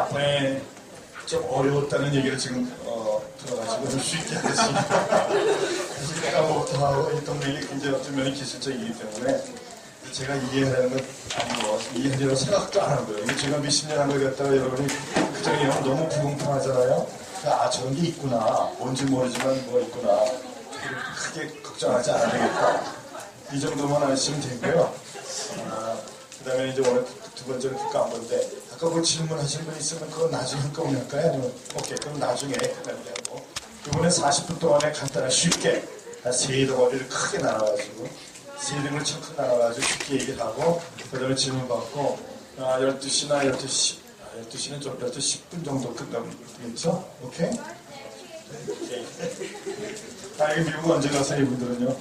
앞에 좀 어려웠다는 얘기를 지금 들어가지고 좀 쉽게 하겠습니다. 사실 내가 못하고 이 동네에 굉장히 어떤 면이 기술적이기 때문에 제가 이해하는 건 아니고 이해하려고 생각도 안 하는 거예요. 이게 제가 몇십 년 한 걸 갖다가 여러분이 그전에 너무 불공평하잖아요. 아, 저런 게 있구나. 뭔지 모르지만 뭐 있구나. 크게 걱정하지 않아야 되겠다. 이 정도만 아시면 되고요. 그 다음에 이제 오늘 두 번째는 국가안보인데 아까 뭐 질문하신 분 있으면 그건 나중에 한꺼번에 할까요? 아니면 오케이 그럼 나중에 끝나게 하고 이번에 40분 동안에 간단하게 쉽게 세 덩어리를 크게 나눠가지고 세 등을 척크 나눠가지고 쉽게 얘기를 하고 그 다음에 질문 받고 12시나 12시는 좀 12시 10분 정도 끝나겠죠? 오케이? 오케이. 이게 미국 언제 가세요 이분들은요?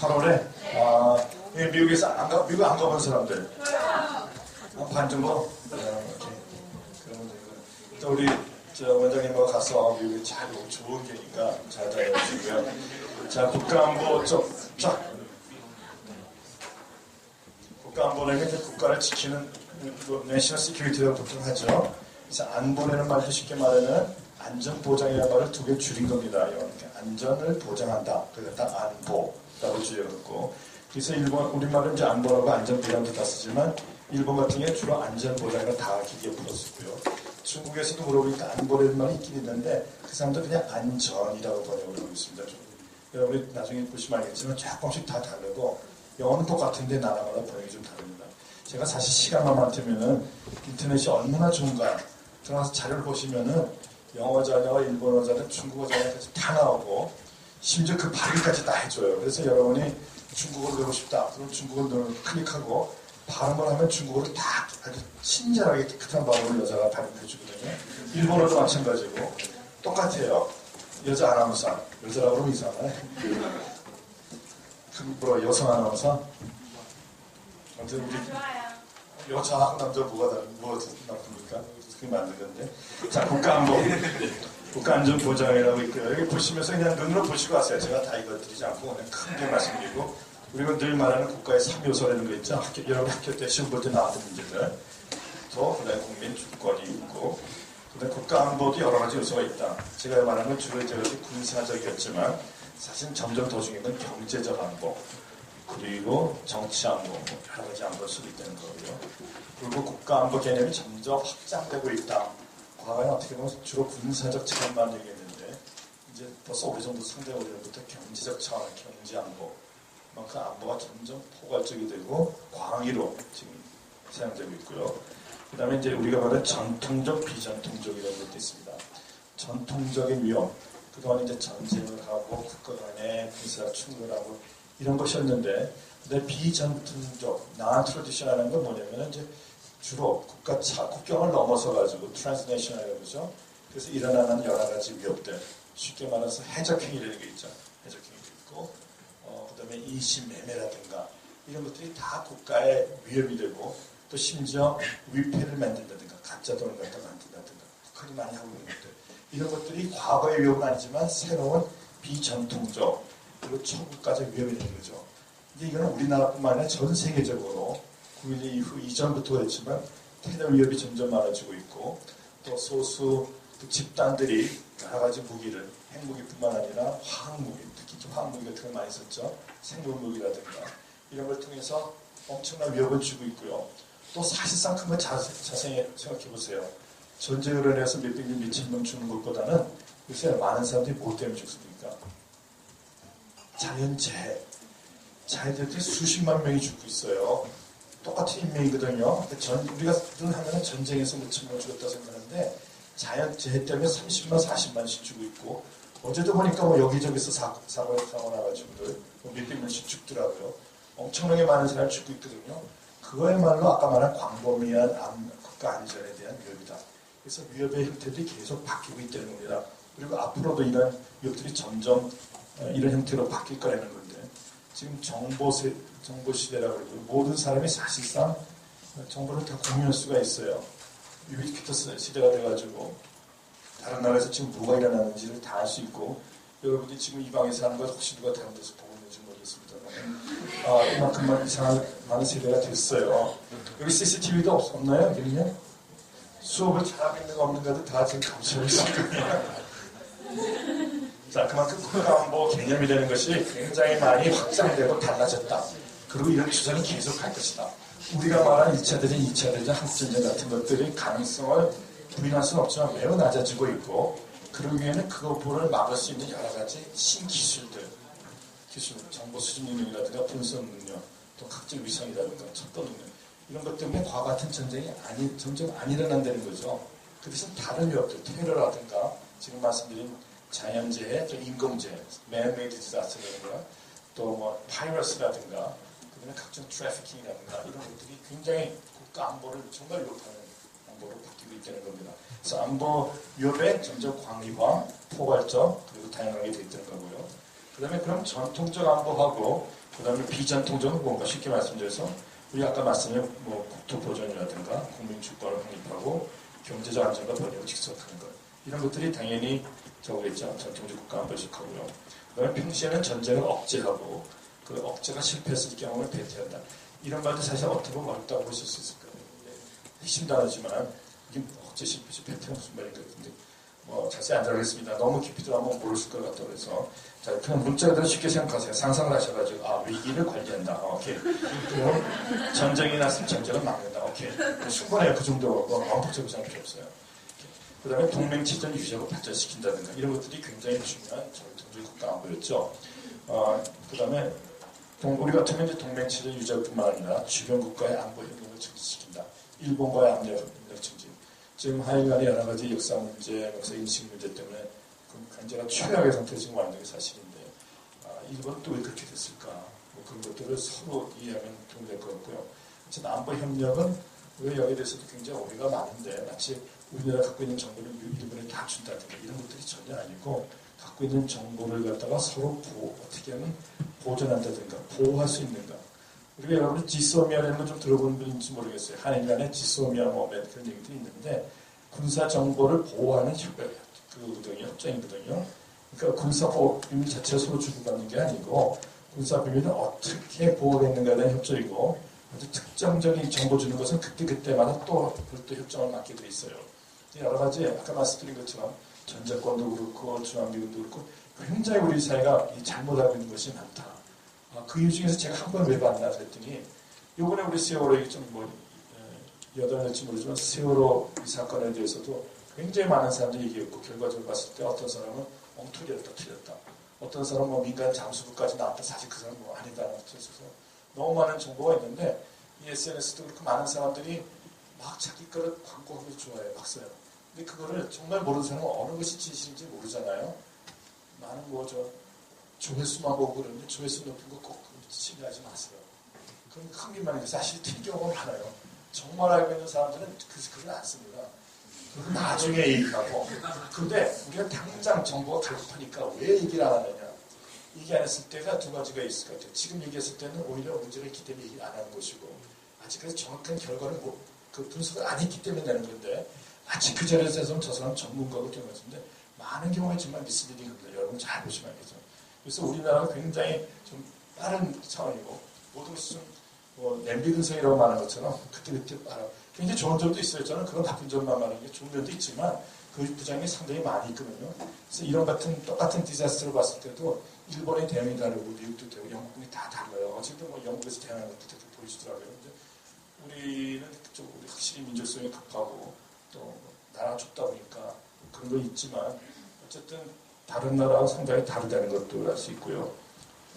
8월에? 미국에서 미국 안 가본 사람들 반 정도? 오케이. 그러면 되고 또 우리 원장님하고 가서 미국에 잘 오고 좋은 게니까 잘 다녀오시고요. 자, 국가안보 국가안보는 이제 국가를 지키는 내셔널 시큐리티라고 보통 하죠. 그래서 안보라는 말도 쉽게 말하면 안전보장이라는 말을 두 개 줄인 겁니다. 안전을 보장한다. 그래서 딱 안보라고 줄여갖고 그래서 우리말은 이제 안보라고 안전보장도 다 쓰지만 일본 같은 경우에 주로 안전보장을 다 기계에 풀었었고요. 중국에서도 물어보니까 안보라는 말이 있긴 있는데 그 사람도 그냥 안전이라고 번역을 하고 있습니다. 여러분이 나중에 보시면 알겠지만 조금씩 다 다르고 영어는 똑같은데 나라마다 번역이 좀 다릅니다. 제가 사실 시간만 많다면은 인터넷이 얼마나 좋은가 들어가서 자료를 보시면은 영어 자료와 일본어 자료, 중국어 자료까지 다 나오고 심지어 그 발음까지 다 해줘요. 그래서 여러분이 중국어를 배우고 싶다. 그럼 중국어를 클릭하고 발음을 하면 중국어를 다 아주 친절하게 깨끗한 발음을 여자가 발음해 주거든요. 일본어도 마찬가지고 똑같아요. 여자 아나운서, 여자라고 그러면 이상하네. 여성 아나운서? 아무튼 우리 여자하고 남자 뭐가 나쁩니까? 그게 맞는 건데. 자, 국가안전보장이라고 있고요. 여기 보시면서 그냥 눈으로 보시고 가세요. 제가 다 읽어드리지 않고 그냥 크게 말씀드리고 우리가 늘 말하는 국가의 3요소라는 거 있죠. 여러분 학교 때 시험 볼 때 나왔던 문제들. 또 그다음에 국민 주권이 있고 그다음에 국가안보도 여러 가지 요소가 있다. 제가 말하는 건 주로 이제 군사적이었지만 사실 점점 더 중요한 건 경제적 안보 그리고 정치 안보 여러 가지 안보를 수도 있다는 거고요. 그리고 국가안보 개념이 점점 확장되고 있다. 과거에 어떻게 보면 주로 군사적 차원만 얘기했는데 이제 벌써 오래전부터 상대 오래전부터 경제적 차원, 경제안보 그 안보가 점점 포괄적이 되고 광의로 지금 사용되고 있고요. 그 다음에 이제 우리가 말하는 전통적, 비전통적이라는 것도 있습니다. 전통적인 위험, 그동안 이제 전쟁을 하고 국가 간에 군사 충돌하고 이런 것이었는데, 근데 비전통적, non-traditional이라는 건 뭐냐면 이제 주로 국경을 넘어서 가지고 transnational이라고 그러죠. 그래서 일어나는 여러 가지 위협들, 쉽게 말해서 해적행위라는 게 있죠. 해적행위도 있고, 그 다음에 인신매매라든가 이런 것들이 다 국가의 위협이 되고 또 심지어 위패를 만든다든가 가짜 돈을 갖다 만든다든가 북한이 많이 하고 있는 것들 이런 것들이 과거의 위협은 아니지만 새로운 비전통적 그리고 초국가적 위협이 되는 거죠. 이제 이거는 우리나라뿐만 아니라 전 세계적으로 9.12 이후 이전부터 그랬지만 테러 위협이 점점 많아지고 있고 또 소수 집단들이 여러 가지 무기를 핵무기뿐만 아니라 화학무기 특히 화학무기 같은 걸 많이 썼죠. 생물무기라든가 이런 걸 통해서 엄청난 위협을 주고 있고요. 또 사실상 큰 건 자세히 생각해 보세요. 전쟁으로 인해서 몇백 명, 몇천 명 죽는 것보다는 요새 많은 사람들이 뭐 때문에 죽습니까? 자연재해. 자연재해 수십만 명이 죽고 있어요. 똑같은 인명이거든요. 우리가 늘 하면 전쟁에서 몇천 명 죽었다 생각하는데 자연재해 때문에 30만, 40만씩 죽고 있고 어제도 보니까 뭐 여기저기서 사고 나가지고들 몇백 명씩 죽더라고요. 엄청나게 많은 사람이 죽고 있거든요. 그거야말로 아까 말한 광범위한 국가 안전에 대한 위협이다. 그래서 위협의 형태들이 계속 바뀌고 있다는 겁니다. 그리고 앞으로도 이런 위협들이 점점 이런 형태로 바뀔 거라는 건데 지금 정보 시대라고 그러고 모든 사람이 사실상 정보를 다 공유할 수가 있어요. 유비퀴터스 시대가 돼가지고 다른 나라에서 지금 뭐가 일어나는지를 다 알 수 있고 여러분들이 지금 이 방에서 하는 것 혹시 누가 다른 데서 보고 있는지 모르겠습니다만 이만큼만 이상한 많은 세대가 됐어요. 여기 CCTV도 없나요? 여기는요? 수업을 잘하고 있는가 없는가도 다 지금 감시하고 있습니다. 자, 그만큼 국가안보 개념이라는 것이 굉장히 많이 확장되고 달라졌다. 그리고 이런 추세는 계속 갈 것이다. 우리가 말하는 1차 대전, 2차 대전, 한국전쟁 같은 것들이 가능성을 부인할 수는 없지만 매우 낮아지고 있고, 그러기 위해는 그것을 막을 수 있는 여러 가지 신기술들, 정보 수집 능력이라든가 분석 능력, 또 각종 위성이라든가 첩도 능력, 이런 것 때문에 과거 같은 전쟁이 점점 안 일어난다는 거죠. 그 대신 다른 위협들, 테러라든가 지금 말씀드린 자연재해, 또 인공재해, man-made disaster라든가 또 뭐 파이러스라든가 그다음에 각종 트래피킹이라든가 이런 것들이 굉장히 국가 안보를 정말 위협하는 안보로 바뀌고 있다는 겁니다. 그래서 안보 위협의 점점 광의화, 포괄적 그리고 다양하게 되어 있다는 거고요. 그다음에 그럼 전통적 안보하고 그다음에 비전통적은 뭔가 쉽게 말씀드려서 우리 아까 말씀드린 뭐 국토 보존이라든가 국민 주권을 확립하고 경제적 안정과 번영을 직접하는 것 이런 것들이 당연히 저거겠죠. 전통적 국가 안보식 하고요. 그다음에 평시에는 전쟁을 억제하고 그 억제가 실패했을 경우는 배제한다. 이런 말도 사실 어떻게 보면 어렵다고 보실 수 있을 거예요. 핵심 단어지만 이게 억제 실패시 배제는 무슨 말인가 근데 뭐 자세히 안 들어가겠습니다. 너무 깊이 들어가면 모르실 것 같다고 해서 자 그냥 문자들은 쉽게 생각하세요. 상상을 하셔가지고 위기를 관리한다. 오케이. 그럼 전쟁이 났으면 전쟁을 막는다. 오케이. 충분해요. 그 정도 너무 복잡하지 않을 필요 없어요. 그 다음에 동맹체전 유지하고 발전시킨다든가 이런 것들이 굉장히 중요한 전통적 국가 안보였죠. 그 다음에 우리 같으면 이제 동맹체전 유지할 뿐만 아니라 주변 국가의 안보 협력을 증진시킨다. 일본과의 압력 증진. 지금 한일 간의 여러 가지 역사 문제, 역사 인식 문제 때문에 굉장히 최악의 상태에 지금 완전히 사실인데 일본은 또 왜 그렇게 됐을까? 뭐 그런 것들을 서로 이해하면 도움이 될 것 같고요. 어쨌든 안보 협력은 왜 여기에 대해서도 굉장히 오해가 많은데 마치 우리나라 갖고 있는 정보를 일본에 다 준다든가 이런 것들이 전혀 아니고 갖고 있는 정보를 갖다가 서로 어떻게 하면 보존한다든가 보호할 수 있는가. 우리가 여러분 지소미아라는 걸 좀 들어본 분인지 모르겠어요. 한일 간의 지소미아 모멘트 그런 얘기도 있는데 군사 정보를 보호하는 협정이거든요. 그러니까 군사 비밀 자체가 서로 주고받는 게 아니고 군사 비밀은 어떻게 보호하겠는가에 대한 협정이고 아주 특정적인 정보 주는 것은 그때마다 또 별도 협정을 맺게 돼 있어요. 여러 가지 아까 말씀드린 것처럼 전자권도 그렇고 중앙기금도 그렇고 굉장히 우리 사회가 잘못 알고 있는 것이 많다. 그 이유 중에서 제가 한 번 왜 봤나 그랬더니 이번에 우리 세월호 좀 여덟날쯤 모르지만 세월호 이 사건에 대해서도 굉장히 많은 사람들이 얘기했고 결과적으로 봤을 때 어떤 사람은 엉터리였다 틀렸다. 어떤 사람은 뭐 민간 잠수부까지 나왔다. 사실 그 사람은 뭐 아니다라고 있어서 너무 많은 정보가 있는데 이 SNS도 그렇고 많은 사람들이 막 자기 거를 광고하는 걸 좋아해요. 막 써요. 근데 그거를 정말 모르는 사람은 어느 것이 진실인지 모르잖아요. 많은 조회수만 보고 그러는데 조회수 높은 거 꼭 신뢰하지 마세요. 그럼 흥미만 해서 사실 틀린 경우가 많아요. 정말 알고 있는 사람들은 그걸 안 씁니다. 그건 나중에 얘기하고. 근데 우리가 당장 정보가 갈급하니까 왜 얘기를 안 하느냐. 얘기 안 했을 때가 두 가지가 있을 것 같아요. 지금 얘기했을 때는 오히려 문제가 있기 때문에 얘기를 안 하는 것이고 아직까지 정확한 결과를 그 분석을 안 했기 때문에 내는 건데 마치 그 자리에서는 저 사람 전문가고 되는 것인데 많은 경우에 정말 미스리딩합니다. 여러분 잘 보시면 알겠죠. 그래서 우리나라가 굉장히 좀 빠른 차원이고 모든 것이 좀 냄비 근성이라고 말하는 것처럼 그때그때 알아. 굉장히 좋은 점도 있어요. 저는 그런 나쁜 점만 말하는 게 좋은 점도 있지만 그 부작용이 상당히 많이 있거든요. 그래서 이런 똑같은 디자스터를 봤을 때도 일본의 대응이 다르고 미국도 되고 영국이 다 달라요. 어쨌든 뭐 영국에서 대응하는 것도 되게 보이시더라고요. 근데 우리는 우리 확실히 민족성이 급하고 또 나라가 좁다 보니까 그런 거 있지만 어쨌든 다른 나라와 상당히 다르다는 것도 알 수 있고요.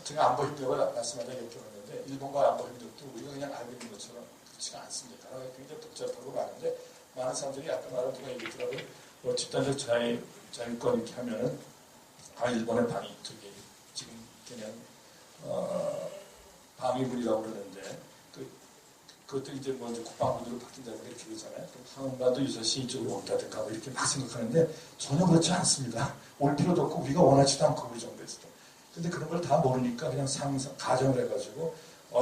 제가 안보 협력을 말씀하자고 여쭤봤는데 일본과 안보 협력도 우리가 그냥 알고 있는 것처럼 그렇지가 않습니다. 나라가 굉장히 복잡하고 많은데 많은 사람들이 아까 말한 누가 얘기했더라고요. 집단적 자유권 이렇게 하면은 일본의 지금 그냥 방위군이라고 그러는데 그것도 이제 먼저 국방부로 바뀐다든가 이렇게 그러잖아요. 한반도 유사시 이쪽으로 온다든가 뭐 이렇게 막 생각하는데 전혀 그렇지 않습니다. 올 필요도 없고 우리가 원하지도 않고 우리 정부에서도. 근데 그런 걸 다 모르니까 그냥 가정을 해가지고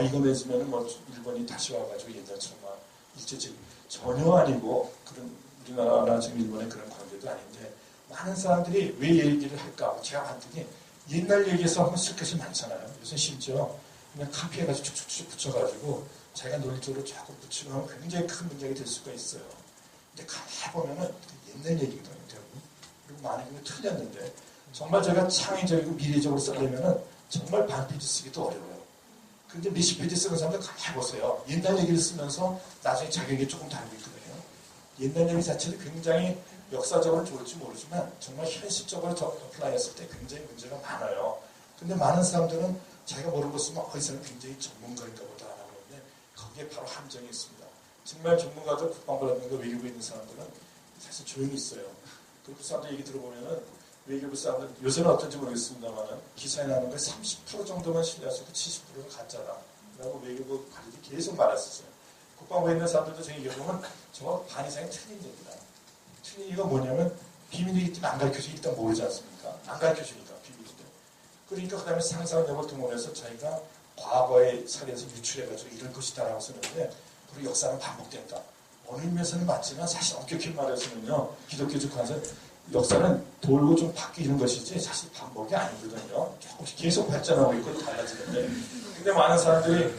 이거 맺으면 뭐 일본이 다시 와가지고 옛날처럼 막 일제적 전혀 아니고 그런 우리나라나 지금 일본의 그런 관계도 아닌데 많은 사람들이 왜 얘기를 할까 제가 봤더니 옛날 얘기에서 한번 쓸 것이 많잖아요. 요새 심지어 그냥 카피해가지고 쭉쭉쭉 붙여가지고 자기가 논리적으로 자꾸 붙이고 하면 굉장히 큰 문제가 될 수가 있어요. 근데 가만히 보면은 옛날 얘기거든요. 대부분. 그리고 많은 경우 틀렸는데 정말 제가 창의적이고 미래적으로 쓰려면은 정말 반페이지 쓰기도 어려워요. 근데 몇십 페이지 쓰는 사람들 가만히 보세요. 옛날 얘기를 쓰면서 나중에 자격이 조금 다르고 있거든요. 옛날 얘기 자체도 굉장히 역사적으로 좋을지 모르지만 정말 현실적으로 어플라이했을 때 굉장히 문제가 많아요. 근데 많은 사람들은 자기가 모르는 거 쓰면 이 사람 굉장히 전문가인가 보다라고 하는데 거기에 바로 함정이 있습니다. 정말 전문가들 국방부라든가 외교부에 있는 사람들은 사실 조용히 있어요. 그리고 그 사람들 얘기 들어보면은 외교부 사람들 요새는 어떤지 모르겠습니다만 기사에 나오는 게 30% 정도만 신뢰할 수 있고 70%는 가짜다. 라고 외교부 관리들이 계속 말했었어요. 국방부에 있는 사람들도 제 얘기해보면 저 반 이상이 틀린 얘기다. 틀린 이유가 뭐냐면 비밀이기 때문에 안 가르쳐주니까 일단 모르지 않습니까? 안 가르쳐주니까 비밀인데. 그러니까 그 다음에 상상력을 동원해서 자기가 과거의 사례에서 유출해가지고 이럴 것이다라고 쓰는데 그리고 역사는 반복된다. 어느 의미에서는 맞지만 사실 엄격히 말해서는요. 기독교 주관에서 역사는 돌고 좀 바뀌는 것이지 사실 반복이 아니거든요. 조금씩 계속 발전하고 있고 달라지는데 근데 많은 사람들이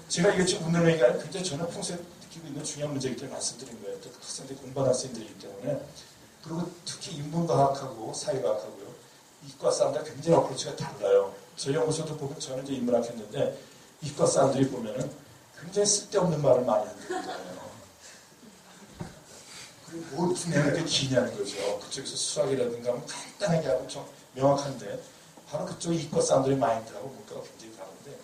제가 이게 지금 웃는 얘기가 아니라 굉장히 저는 평소에 느끼고 있는 중요한 문제이기 때문에 말씀드린 거예요. 또 학생들이 공부하는 학생들이기 때문에 그리고 특히 인문과학하고 사회과학하고요. 이과 사람들 굉장히 어프로치가 달라요. 저희 연구소도 보면 저는 이제 인문학 했는데 이과 사람들이 보면은 굉장히 쓸데없는 말을 많이 한다는 거예요. 그리고 뭘 무슨 내용이 이렇게 기냐는 거죠. 그쪽에서 수학이라든가 하면 간단하게 하고 좀 명확한데 바로 그쪽 이과 사람들의 마인드하고 문과가 굉장히 다른데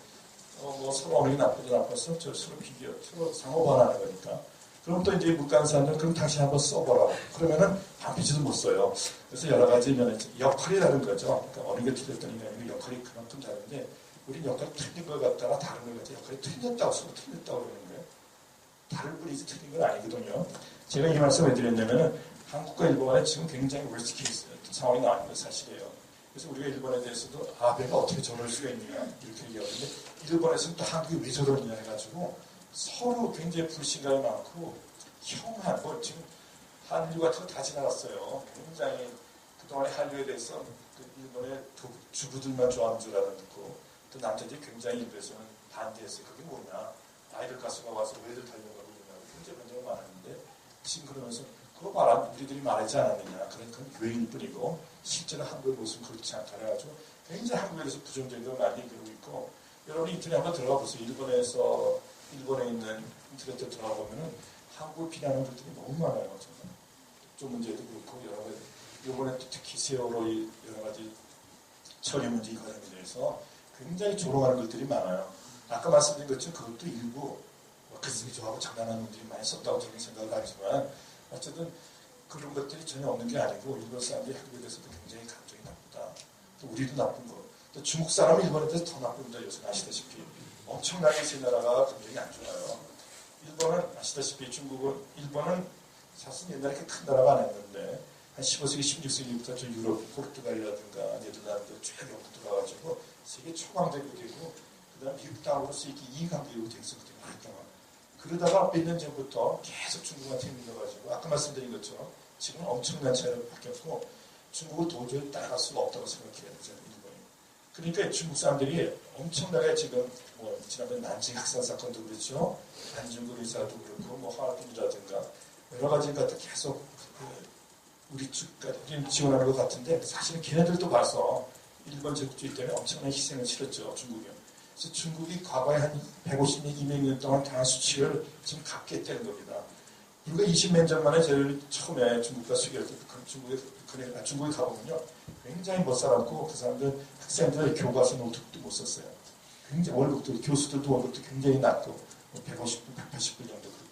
뭐 서로 어느 게 나쁘다 나빠서 저 서로 비교, 서로 상호 반하는 거니까. 그럼 또 이제 문과 사람들은 그럼 당신 한번 써보라고. 그러면은 반피지도 못 써요. 그래서 여러 가지 면에 역할이라는 거죠. 그러니까 어느 게 틀렸더니 역할이 그만큼 다른데 우린 역할이 틀린 걸 갖다가 다른 걸 갖다가 역할이 틀렸다고 쓰고 틀렸다고 그러는 거예요. 다를 뿐이지 틀린 건 아니거든요. 제가 이 말씀을 드렸냐면은 한국과 일본에 지금 굉장히 worst case 상황이 나오는 건 사실이에요. 그래서 우리가 일본에 대해서도 내가 어떻게 저럴 수가 있느냐 이렇게 얘기하는데 일본에서는 또 한국이 왜 저러느냐 해가지고 서로 굉장히 불신감이 많고 혐한 뭐 지금 한류 같은 거 다 지나갔어요. 굉장히 그동안의 한류에 대해서 그 일본의 주부들만 좋아하는 줄 알았고 또 남자들이 굉장히 일부에서는 반대했어요. 그게 뭐냐 아이돌 가수가 와서 왜들 달려가고 있냐고 굉장히 문제가 많았는데 지금 그러면서 그거 봐라 우리들이 말하지 않았느냐 그러니까 유행일 뿐이고 실제로 한국의 모습은 그렇지 않다 그래가지고 굉장히 한국에 대해서 부정적인 걸 많이 얘기하고 있고 여러분이 인터넷 한번 들어가 보세요. 일본에 있는 인터넷에 들어가 보면은 한국을 비난하는 분들이 너무 많아요. 정말. 좀 문제도 그렇고 여러 가지 이번에 특히 세월호 여러 가지 처리 문제 이 과정에 대해서 굉장히 조롱하는 것들이 많아요. 아까 말씀드린 것처럼 그것도 일부 글쓰기 좋아하고 장난하는 분들이 많이 썼다고 저는 생각을 하지만 어쨌든 그런 것들이 전혀 없는 게 아니고 일본 사람들이 한국에 대해서도 굉장히 감정이 나쁘다. 또 우리도 나쁜 거. 또 중국 사람은 일본에 대해서 더 나쁩니다. 요새 아시다시피 엄청나게 세 나라가 감정이 안 좋아요. 일본은 아시다시피 일본은 사실 옛날에 이렇게 큰 나라가 아니었는데 한 15세기, 16세기부터 저 유럽, 포르투갈이라든가 네덜란드 쭉 연구 들어가가지고 세계 초강대국이고 그 다음 미국 다음으로서 이렇게 2강대국이 됐었거든요. 오랫동안. 그러다가 몇 년 전부터 계속 중국한테 밀려가지고 아까 말씀드린 것처럼 지금 엄청난 차이로 바뀌었고 중국을 도저히 따라갈 수가 없다고 생각해야 되잖아요. 일본이. 그러니까 중국 사람들이 엄청나게 지금 뭐 지난번에 난징 학살 사건도 그렇죠. 안중근 의사도 그렇고 뭐 하얼빈이라든가 여러 가지가 계속 우리 측까지 지원하는 것 같은데 사실은 걔네들도 봐서 일본 제국주의 때문에 엄청난 희생을 치렀죠. 중국이. 그래서 중국이 과거에 한 150년, 200년 동안 당한 수치를 지금 갚겠다는 겁니다. 불과 20년 전 만에 제일 처음에 중국과 수교할 때 중국에 가보면요. 굉장히 못 살았고 그 사람들 학생들 교과서 노트북도 못 썼어요. 굉장히 월급도 교수들도 월급도 굉장히 낮고 150불, 180불 정도 그렇고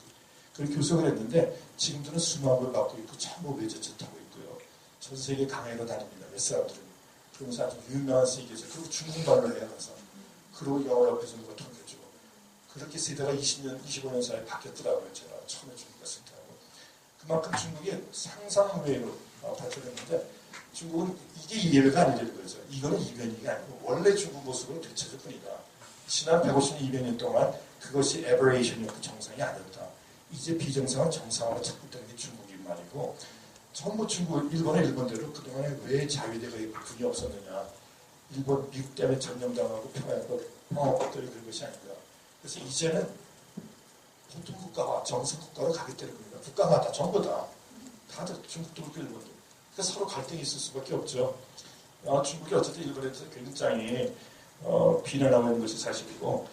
그렇게 교섭을 했는데 지금들은 수만 불 받고 있고 전부 외제차 타고 있고요. 전 세계 강의로 다닙니다. 몇 사람들은. 그러면서 아주 유명한 세계에서 그리고 중국말로 해야 가서 그리고 영어 옆에서 누가 통해주고 그렇게 세대가 20년, 25년 사이에 바뀌었더라고요. 제가 처음에 중국 갔을 때하고. 그만큼 중국이 상상외로 발전했는데 중국은 이게 예외가 아니라는 거죠. 이거는 이변이가 아니고 원래 중국 모습으로 되찾을 뿐이다. 지난 150년, 200년 동안 그것이 에버레이션이었고 정상이 아니었다. 이제 비정상은 정상으로 찾고 있다는 게 중국인 말이고 전부 일본은 일본대로 그동안에 왜 자위대가 군이 없었느냐. 미국 때문에 점령당하고 평화법들이 그런 것이 아닌가. 그래서 이제는 보통 국가와 정상 국가로 가겠다는 겁니다. 국가마다 전부 다들 중국도 그렇고 일본도. 그러니까 서로 갈등이 있을 수밖에 없죠. 중국이 어쨌든 일본에 대해서 굉장히 비난하고 있는 것이 사실이고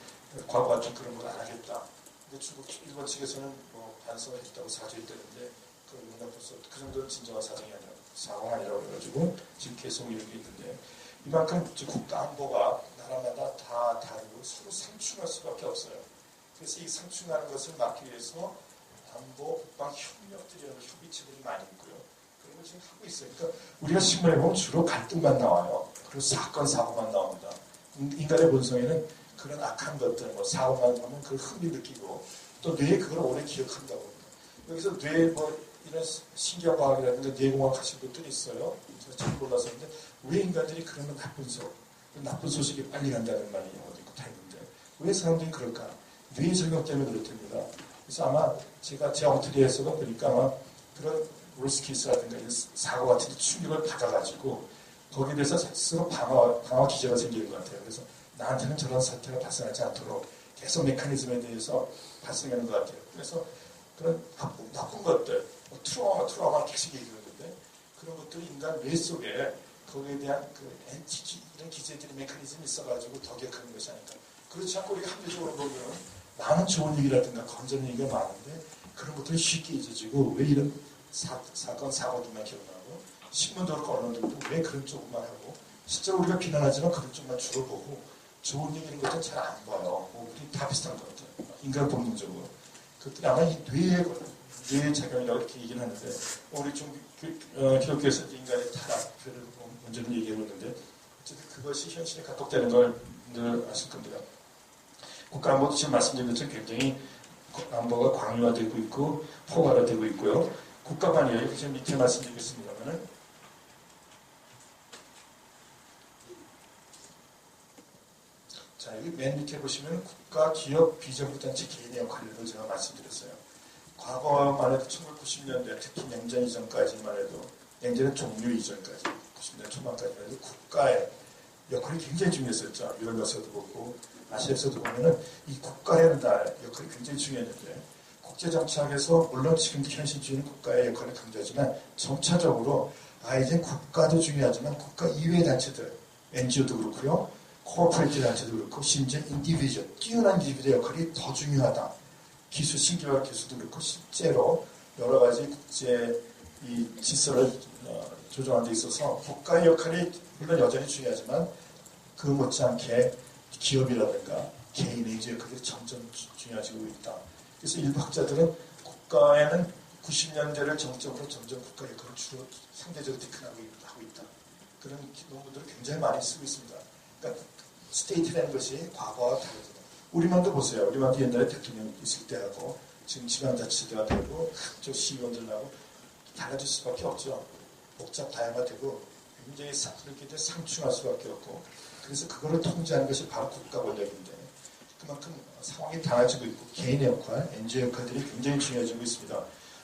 과거 같은 그런 걸 안 하겠다. 근데 일본 측에서는 뭐 반성을 했다고 사죄했다는데 그건 벌써 그 정도는 진정한 사정이 아니라 사고가 아니라고 해가지고 지금 계속 이렇게 있는데 이만큼 국가 안보가 나라마다 다 다르고 서로 상충할 수밖에 없어요. 그래서 이 상충하는 것을 막기 위해서 안보, 국방 협력들이라는 협의체들이 많이 있고요. 그런 걸 지금 하고 있어요. 그러니까 우리가 신문에 보면 주로 갈등만 나와요. 그리고 사건, 사고만 나옵니다. 인간의 본성에는 그런 악한 것들, 뭐 사고만 하면 그걸 흥미 느끼고 또 뇌에 그걸 오래 기억한다고 합니다. 여기서 뇌에 이런 신경과학이라든가 뇌공학 하신 분들이 있어요. 제가 잘 몰라서 근데 왜 인간들이 그러면 나쁜 소식이 빨리 간다는 말이 어디 있고 다 있는데 왜 사람들이 그럴까? 뇌 적용 때문에 그렇답니다. 그래서 아마 제가 제 엉터리에서도 보니까 아마 그런 리스키스라든가 사고 같은 데 충격을 받아가지고 거기에 대해서 스스로 방어 기제가 생기는 것 같아요. 그래서 나한테는 저런 사태가 발생하지 않도록 계속 메커니즘에 대해서 발생하는 것 같아요. 그래서 그런 나쁜 것들, 트라우마 계속 얘기하는데 그런 것들이 인간 뇌 속에 거기에 대한 그 엔티지 이런 기제들이 메커니즘이 있어가지고 더 기억하는 것이 아닐까. 그렇지 않고 우리가 합리적으로 보면 많은 좋은 얘기라든가 건전한 얘기가 많은데 그런 것들이 쉽게 잊어지고 왜 이런 사건, 사고들만 기억나고 신문도 그렇고 언론들도 왜 그런 쪽만 하고 실제로 우리가 비난하지만 그런 쪽만 주로 보고 좋은 얘기 이런 것들은 잘 안 봐요. 우리 다 비슷한 것 같아요. 인간 본능적으로. 그것들이 아마 이 뇌의 작용이라고 이렇게 얘기는 하는데 우리 좀 기독교에서 인간의 타락을 문제를 얘기해보는데 어쨌든 그것이 현실에 각곡되는 걸 늘 아실 겁니다. 국가안보도 지금 말씀드린 것처럼 굉장히 안보가 광유화되고 있고 포괄화되고 있고요. 국가관이에요. 지금 밑에 말씀드리겠습니다만은 자 여기 맨 밑에 보시면 국가, 기업, 비정부단체 개인의 역할을 제가 말씀드렸어요. 과거만 해도 1990년대 특히 냉전 이전까지만 해도 냉전의 종료 이전까지 90년대 초반까지만 해도 국가의 역할이 굉장히 중요했었죠. 유럽에서도 보고 아시아에서도 보면은 이 국가라는 역할이 굉장히 중요했는데 국제정치학에서 물론 지금도 현실주의는 국가의 역할을 강조하지만 점차적으로 이제 국가도 중요하지만 국가 이외의 단체들 NGO도 그렇고요. 코퍼레이트 단체도 그렇고 심지어 인디비주얼 뛰어난 인디비주얼의 역할이 더 중요하다. 신기술 기술도 그렇고 실제로 여러 가지 국제 이 질서를 조정하는 데 있어서 국가의 역할이 물론 여전히 중요하지만 그 못지않게 기업이라든가 개인의 역할이 점점 중요해지고 있다. 그래서 일부 학자들은 국가에는 90년대를 정점으로 점점 국가 역할을 주로 상대적으로 디크하고 있다. 그런 논문들을 굉장히 많이 쓰고 있습니다. 그러니까 스테이트라는 것이 과거와 다르다. 우리만도 보세요. 우리만도 옛날에 대통령 있을 때하고 지금 지방자치제가 되고 저 시의원들하고 달라질 수밖에 없죠. 복잡 다양화되고 굉장히 그렇게 상충할 수밖에 없고 그래서 그거를 통제하는 것이 바로 국가 권력인데 그만큼 상황이 달라지고 있고 개인의 역할, NGO 역할들이 굉장히 중요해지고 있습니다.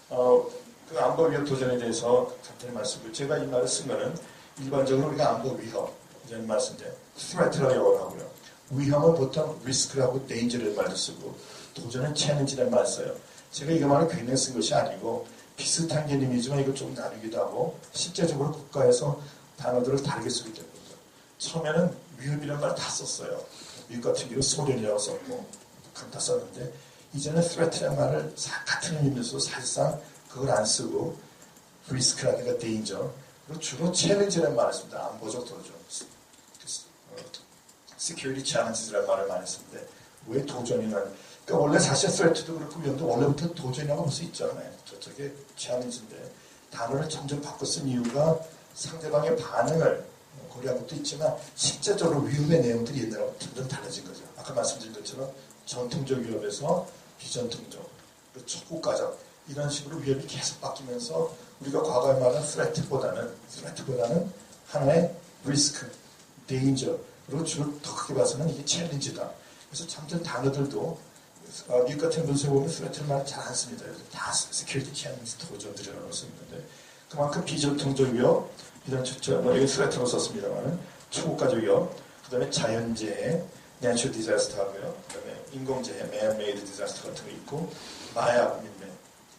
그 안보 위협 도전에 대해서 간단히 말씀드리고 제가 이 말을 쓴 거는 일반적으로 우리가 안보 위협 이런 말씀인데 threat라고 영어로 하고요. 위험은 보통 risk라고 danger라는 말도 쓰고 도전은 challenge라는 말을 써요. 제가 이것만을 괜히 쓴 것이 아니고 비슷한 개념이지만 이걸 좀 나누기도 하고 실제적으로 국가에서 단어들을 다르게 쓰기 때문이죠. 처음에는 위협이라는 말을 다 썼어요. 미국 같은 경우 소련이라고 썼고 북한 다 썼는데 이제는 threat라는 말을 같은 의미면서 사실상 그걸 안 쓰고 risk라든가 danger 그리고 주로 challenge라는 말을 씁니다. 안보적 도전 security challenges라는 말을 많이 쓰는데 왜 도전이라는 그러니까 원래 사실 threat도 그렇고 위험도 원래부터 도전이라고 볼 수 있잖아요. 저쪽에 challenge인데 단어를 점점 바꿔 쓴 이유가 상대방의 반응을 고려한 것도 있지만 실제적으로 위협의 내용들이 옛날하고 점점 달라진 거죠. 아까 말씀드린 것처럼 전통적 위협에서 비전통적, 그리고 초국가적 이런 식으로 위협이 계속 바뀌면서 우리가 과거에 말한 threat보다는 하나의 risk, danger 그리고 주로 더 크게 봐서는 이게 challenge다. 그래서 점점 단어들도 미국 같은 분석에 보면 threat를 말 잘 안 씁니다. 다 security challenge 도전들이라고 쓰는데 그만큼 비전통적 위협 이런 여기 threat로 썼습니다만 초국가적 위협 그 다음에 자연재해 natural disaster 하고요. 그 다음에 인공재해 man-made disaster 같은 거 있고 마약 민매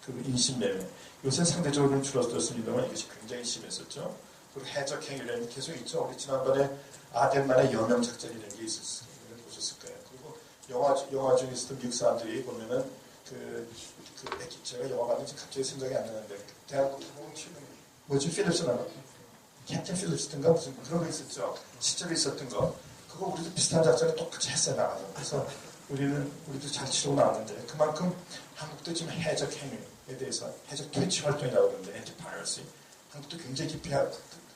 그 인신매매. 요새 상대적으로는 줄어들었습니다만 이것이 굉장히 심했었죠. 그리고 해적행위라는 게 계속 있죠. 우리 지난번에 아덴만의 여명작전이라는 게 보셨을 거예요. 그리고 영화 중에서도 미국 사람들이 보면은 제가 영화 봤는지 갑자기 생각이 안 나는데 대한민국 뭐지 필립스 나가 캡틴 필립스든가 무슨 그런 거 있었죠. 실제로 있었던 거. 그거 우리도 비슷한 작전을 똑같이 했어요 나가서. 그래서 우리도 잘 치르고 나왔는데 그만큼 한국도 지금 해적 행위에 대해서 해적 퇴치 활동이라고 그러는데 엔티파이러시 한국도 굉장히 깊이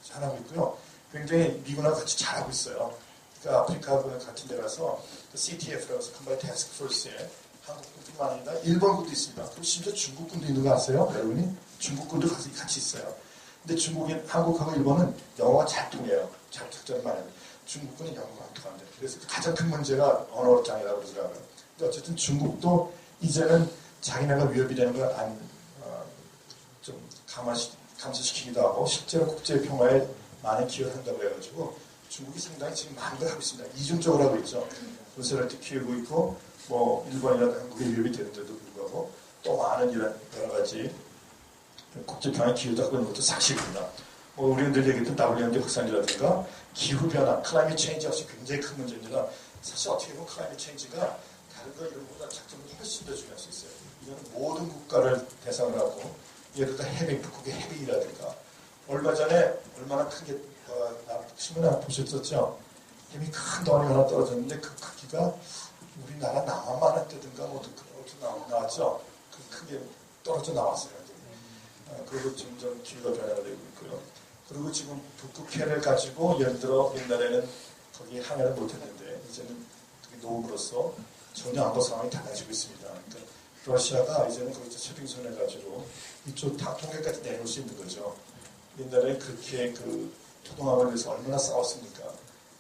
잘하고 있고요. 굉장히 미국하고 같이 잘하고 있어요. 그러니까 아프리카 같은 데 가서 그 CTF라고 해서 컴바이 태스크 포스에 한국뿐만 아니라 일본군도 있습니다. 그리고 심지어 중국군도 있는 거 아세요? 여러분이? 중국군도 같이 있어요. 근데 한국하고 일본은 영어가 잘 통해요. 잘 작전만 해요. 중국군은 영어가 안 통한대. 그래서 가장 큰 문제가 언어장애라고 그러더라고요. 근데 어쨌든 중국도 이제는 자기네가 위협이 되는 걸 좀 감소시키기도 하고 실제로 국제 평화에 많이 기여한다고 해가지고 중국이 상당히 지금 많은 걸 하고 있습니다. 이중적으로 하고 있죠. 군사를 키우고 있고 뭐 일본이나 한국에 위협이 되는데도 불구하고 또 많은 이런 여러 가지 국제 평화에 기여도 하고 있는 것도 사실입니다. 뭐 우리가 늘 얘기했던 WMD 확산이라든가 기후변화, 클라이밋 체인지 역시 굉장히 큰 문제입니다. 사실 어떻게 보면 클라이밋 체인지가 다른 거 이런 것보다 작전보다 훨씬 더 중요할 수 있어요. 이거는 모든 국가를 대상으로 하고 예를 들어 북극의 해빙이라든가 얼마 전에 얼마나 크게 신문에 보셨었죠? 힘이 큰 덩어리가 하나 떨어졌는데 그 크기가 우리나라 남한만 했다든가 뭐 어떻게 나왔죠? 그 크게 떨어져 나왔어요. 그리고 점점 기후가 변화가 되고 있고요. 그리고 지금 북극해를 가지고 예를 들어 옛날에는 거기 항해를 못했는데 이제는 노음으로써 전혀 안보 상황이 달라지고 있습니다. 그러니까 러시아가 이제는 거기서 채빙선을 가지고 이쪽 통계까지 내놓을 수 있는 거죠. 옛날에 그렇게 토동함을 위해서 얼마나 싸웠습니까?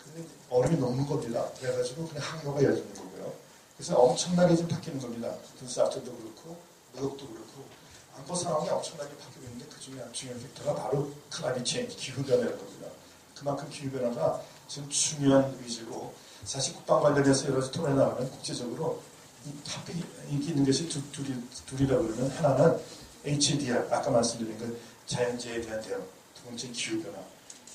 근데 얼음이 녹는 겁니다. 그래가지고 그냥 항로가 열리는 거고요. 그래서 엄청나게 지금 바뀌는 겁니다. 군사학전도 그렇고 무역도 그렇고 안보 상황이 엄청나게 바뀌고 있는데 그 중에 중요한 팩터가 바로 클라이밋 체인지, 기후변화라는 겁니다. 그만큼 기후변화가 지금 중요한 위주로 사실 국방 관련해서 여러 가지 토론에 나가면 국제적으로 탑픽 인기 있는 것이 둘이라고 그러면 하나는 HDR, 아까 말씀드린 그 자연재해에 대한 대응, 두 번째 기후변화.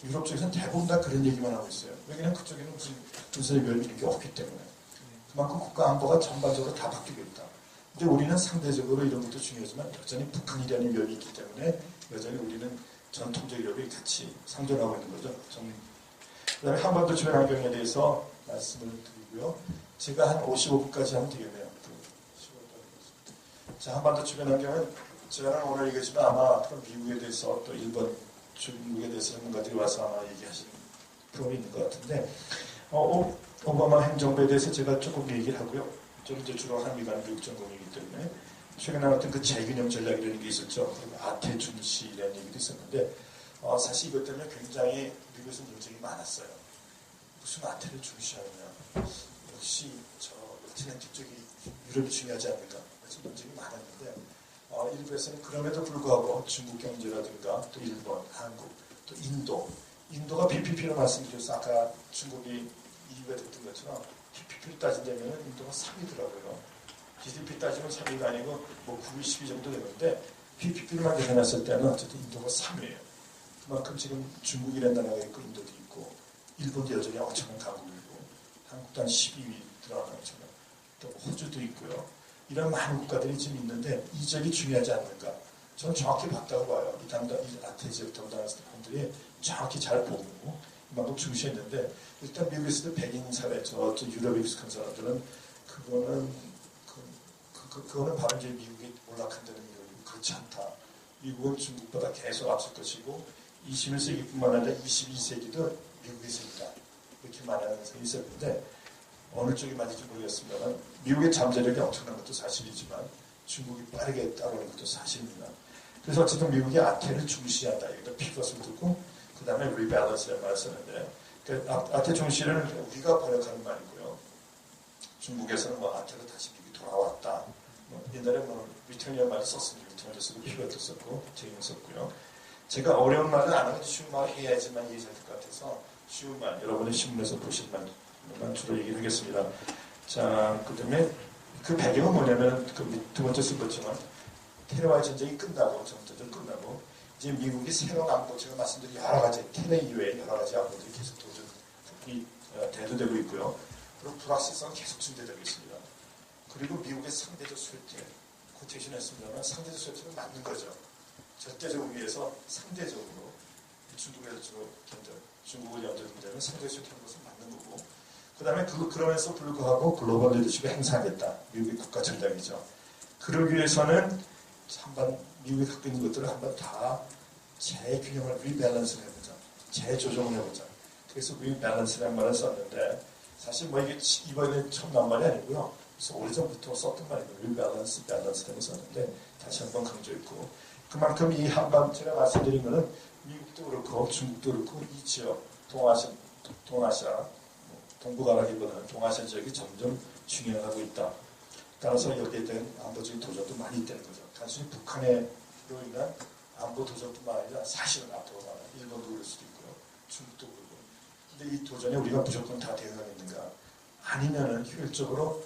유럽 쪽에서는 대부분 다 그런 얘기만 하고 있어요. 왜냐하면 그쪽에는 무슨 군사의 위협이 이런 게 없기 때문에. 그만큼 국가 안보가 전반적으로 다 바뀌고 있다. 근데 우리는 상대적으로 이런 것도 중요하지만 여전히 북한이라는 위협이 있기 때문에 여전히 우리는 전통적 위협이 같이 상존하고 있는 거죠. 그 다음에 한반도 주변 환경에 대해서 말씀을 드리고요. 제가 한 55분까지 하면 되겠네요. 자, 한반도 주변 환경은 저는 오늘 얘기했지만 아마 앞으로 미국에 대해서 또 일본, 중국에 대해서 전문가들이 와서 아마 얘기하시는 부분이 있는 것 같은데 오바마 행정부에 대해서 제가 조금 얘기를 하고요. 저는 이제 주로 한미간 미국 전공이기 때문에 최근에 나왔던 그 재균형 전략이라는 게 있었죠. 아태 중시라는 얘기도 있었는데 사실 이것 때문에 굉장히 미국에서 논쟁이 많았어요. 무슨 아태를 중시하느냐. 역시 저 라틴 쪽이 유럽이 중요하지 않는가. 그래서 논쟁이 많았는데 일부에서는 그럼에도 불구하고 중국 경제라든가 또 일본, 한국, 또 인도가 PPP로 말씀드려서 아까 중국이 2위가 됐던 것처럼 PPP를 따진다면 인도가 3위더라고요. GDP 따지면 3위가 아니고 뭐 9위, 10위 정도 되는데 PPP만 계산했을 때는 어쨌든 인도가 3위예요. 그만큼 지금 중국이라는 나라가 있고 인도도 있고 일본도 여전히 엄청난 강국이고 한국도 한 12위 들어가는 것처럼 또 호주도 있고요. 이런 많은 국가들이 지금 있는데 이 점이 중요하지 않는가. 저는 정확히 봤다고 봐요. 이 아태지역 담당하는 분들이 정확히 잘 보고 이만큼 중시했는데 일단 미국에서도 백인 사회, 저 유럽에 익숙한 사람들은 그거는 바로 이제 미국이 올라간다는 이유고 그렇지 않다. 미국은 중국보다 계속 앞설 것이고 21세기뿐만 아니라 22세기도 미국이 있습니다. 이렇게 말하는 사람이 있었는데 어느 쪽이 맞을지 모르겠습니다만 미국의 잠재력이 엄청난 것도 사실이지만 중국이 빠르게 따라오는 것도 사실입니다. 그래서 어쨌든 미국이 아태를 중시한다. 여기다 피벗을 듣고 그 다음에 리밸런스라는 말을 썼는데 아태 중시는 우리가 번역하는 말이고요. 중국에서는 아태로 다시 미국이 돌아왔다. 옛날에 리턴이라는 말을 썼습니다. 리턴을 쓰고 피벗을 썼고 제임을 썼고요. 제가 어려운 말은 안 하고 쉬운 말을 해야지만 이해가 될 것 같아서 쉬운 말, 여러분의 신문에서 보신 말만 주로 얘기를 하겠습니다. 자, 그 다음에 그 배경은 뭐냐면 두 번째 쓴 것지만 테러와의 전쟁이 끝나고 전투전 끝나고 이제 미국이 새로운 안보 제가 말씀드린 여러 가지 테러 이외에 여러 가지 안보들이 계속 대두되고 있고요. 그리고 불확실성은 계속 증대되고 있습니다. 그리고 미국의 상대적 수혜택 코테이션 했습니다만 상대적 수혜택은 맞는 거죠. 절대적 의미에서 상대적으로 중국을 연결된다면 상대적 수혜택인 것은 맞는 거고 그 다음에 그러면서 불구하고 글로벌 리더십을 행사하겠다. 미국의 국가 전략이죠. 그러기 위해서는 한번 미국이 갖고 있는 것들을 한번 다 재균형을 리밸런스를 해보자. 재조정을 해보자. 그래서 리밸런스라는 말을 썼는데 사실 뭐 이게 이번에 처음 나온 말이 아니고요. 그래서 오래전부터 썼던 말이고 리밸런스, 밸런스라고 썼는데 다시 한번 강조했고 그만큼 이 한반 제가 말씀드린 거는 미국도 그렇고 중국도 그렇고 이 지역 동아시아 동북아라기보다는 동아시아 지역이 점점 중요하고 있다. 따라서 여기에 대한 안보적인 도전도 많이 있다는 거죠. 단순히 북한으로 인한 안보 도전뿐만 아니라 사실은 앞으로 말하는 일본도 그럴 수도 있고요. 중국도 그렇고. 근데 이 도전에 우리가 무조건 다 대응하겠는가? 아니면은 효율적으로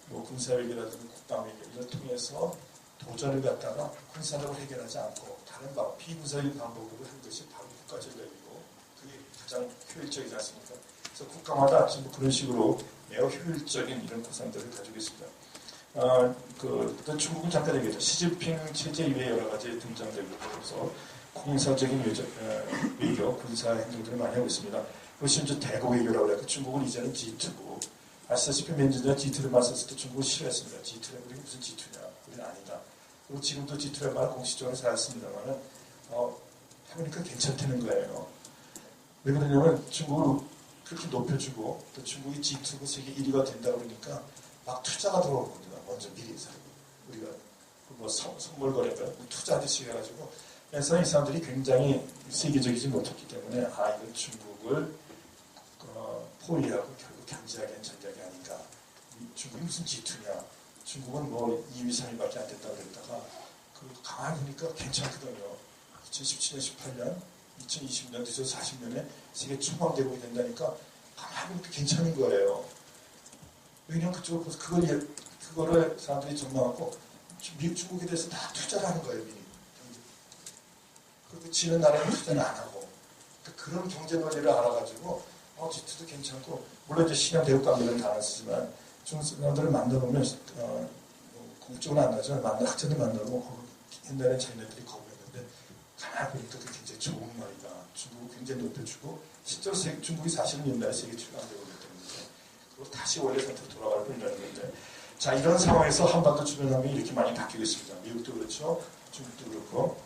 뭐 군사위기라든지 국방위기를 통해서 도전을 갖다가 군사력을 해결하지 않고 다른 방법, 비군사적 방법으로 한 것이 바로 국가전략이고 그게 가장 효율적이지 않습니까? 그래서 국가마다 지금 그런 식으로 매우 효율적인 이런 구상들을 가지고 있습니다. 또 중국은 잠깐 얘기했죠. 시진핑 체제 이외에 여러 가지 등장되고 있어서 공사적인 외교, 군사 행동들을 많이 하고 있습니다. 그것이 이제 대거 외교라고 해요. 중국은 이제는 G2고, 아시다시피 몇 년 전에 G2를 맞섰을 때 중국은 싫어했습니다. G2는 우리 무슨 G2냐? 우리는 아니다. 그리고 지금도 G2라는 말을 공식적으로 사용했습니다만은, 해보니까 괜찮다는 거예요. 왜 그러냐면 중국을 그렇게 높여주고, 또 중국이 G2고 세계 1위가 된다고 그러니까 막 투자가 들어오는 겁니다. 먼저 미리 우리가 뭐 선물 거래가 투자하듯이 해가지고 그래서 이 사람들이 굉장히 세계적이지 못했기 때문에 이건 중국을 포위하고 결국 견제하기 위한 전략이 아닌가. 중국이 무슨 G2냐. 중국은 뭐 2위, 3위밖에 안 됐다고 그랬다가 가만히 보니까 괜찮거든요. 2017년, 18년, 2020년, 늦어서 40년에 세계 초강대국이 된다니까 가만히 보니까 괜찮은 거예요. 왜냐면 그쪽을 보서 그거를 사람들이 전망하고 미국, 중국에 대해서 다 투자를 하는 거예요, 미리. 그리고 지는 나라는 투자를 안 하고. 그런 경제 논리를 알아가지고, G2도 괜찮고, 물론 이제 신형 대국 관계는 다 안 쓰지만, 중국 사람들을 만나보면, 공적으로 안 나죠. 학자들 만나고, 옛날에 자기네들이 거부했는데, 가만히 보니까 그게 굉장히 좋은 말이다. 중국을 굉장히 높여주고, 실제로 중국이 사실은 옛날에 세계 최강대국이 때문에, 그리고 다시 원래 상태로 돌아갈 뿐이라는 건데, 자, 이런 상황에서 한반도 주변 환경이 이렇게 많이 바뀌고 있습니다. 미국도 그렇죠. 중국도 그렇고,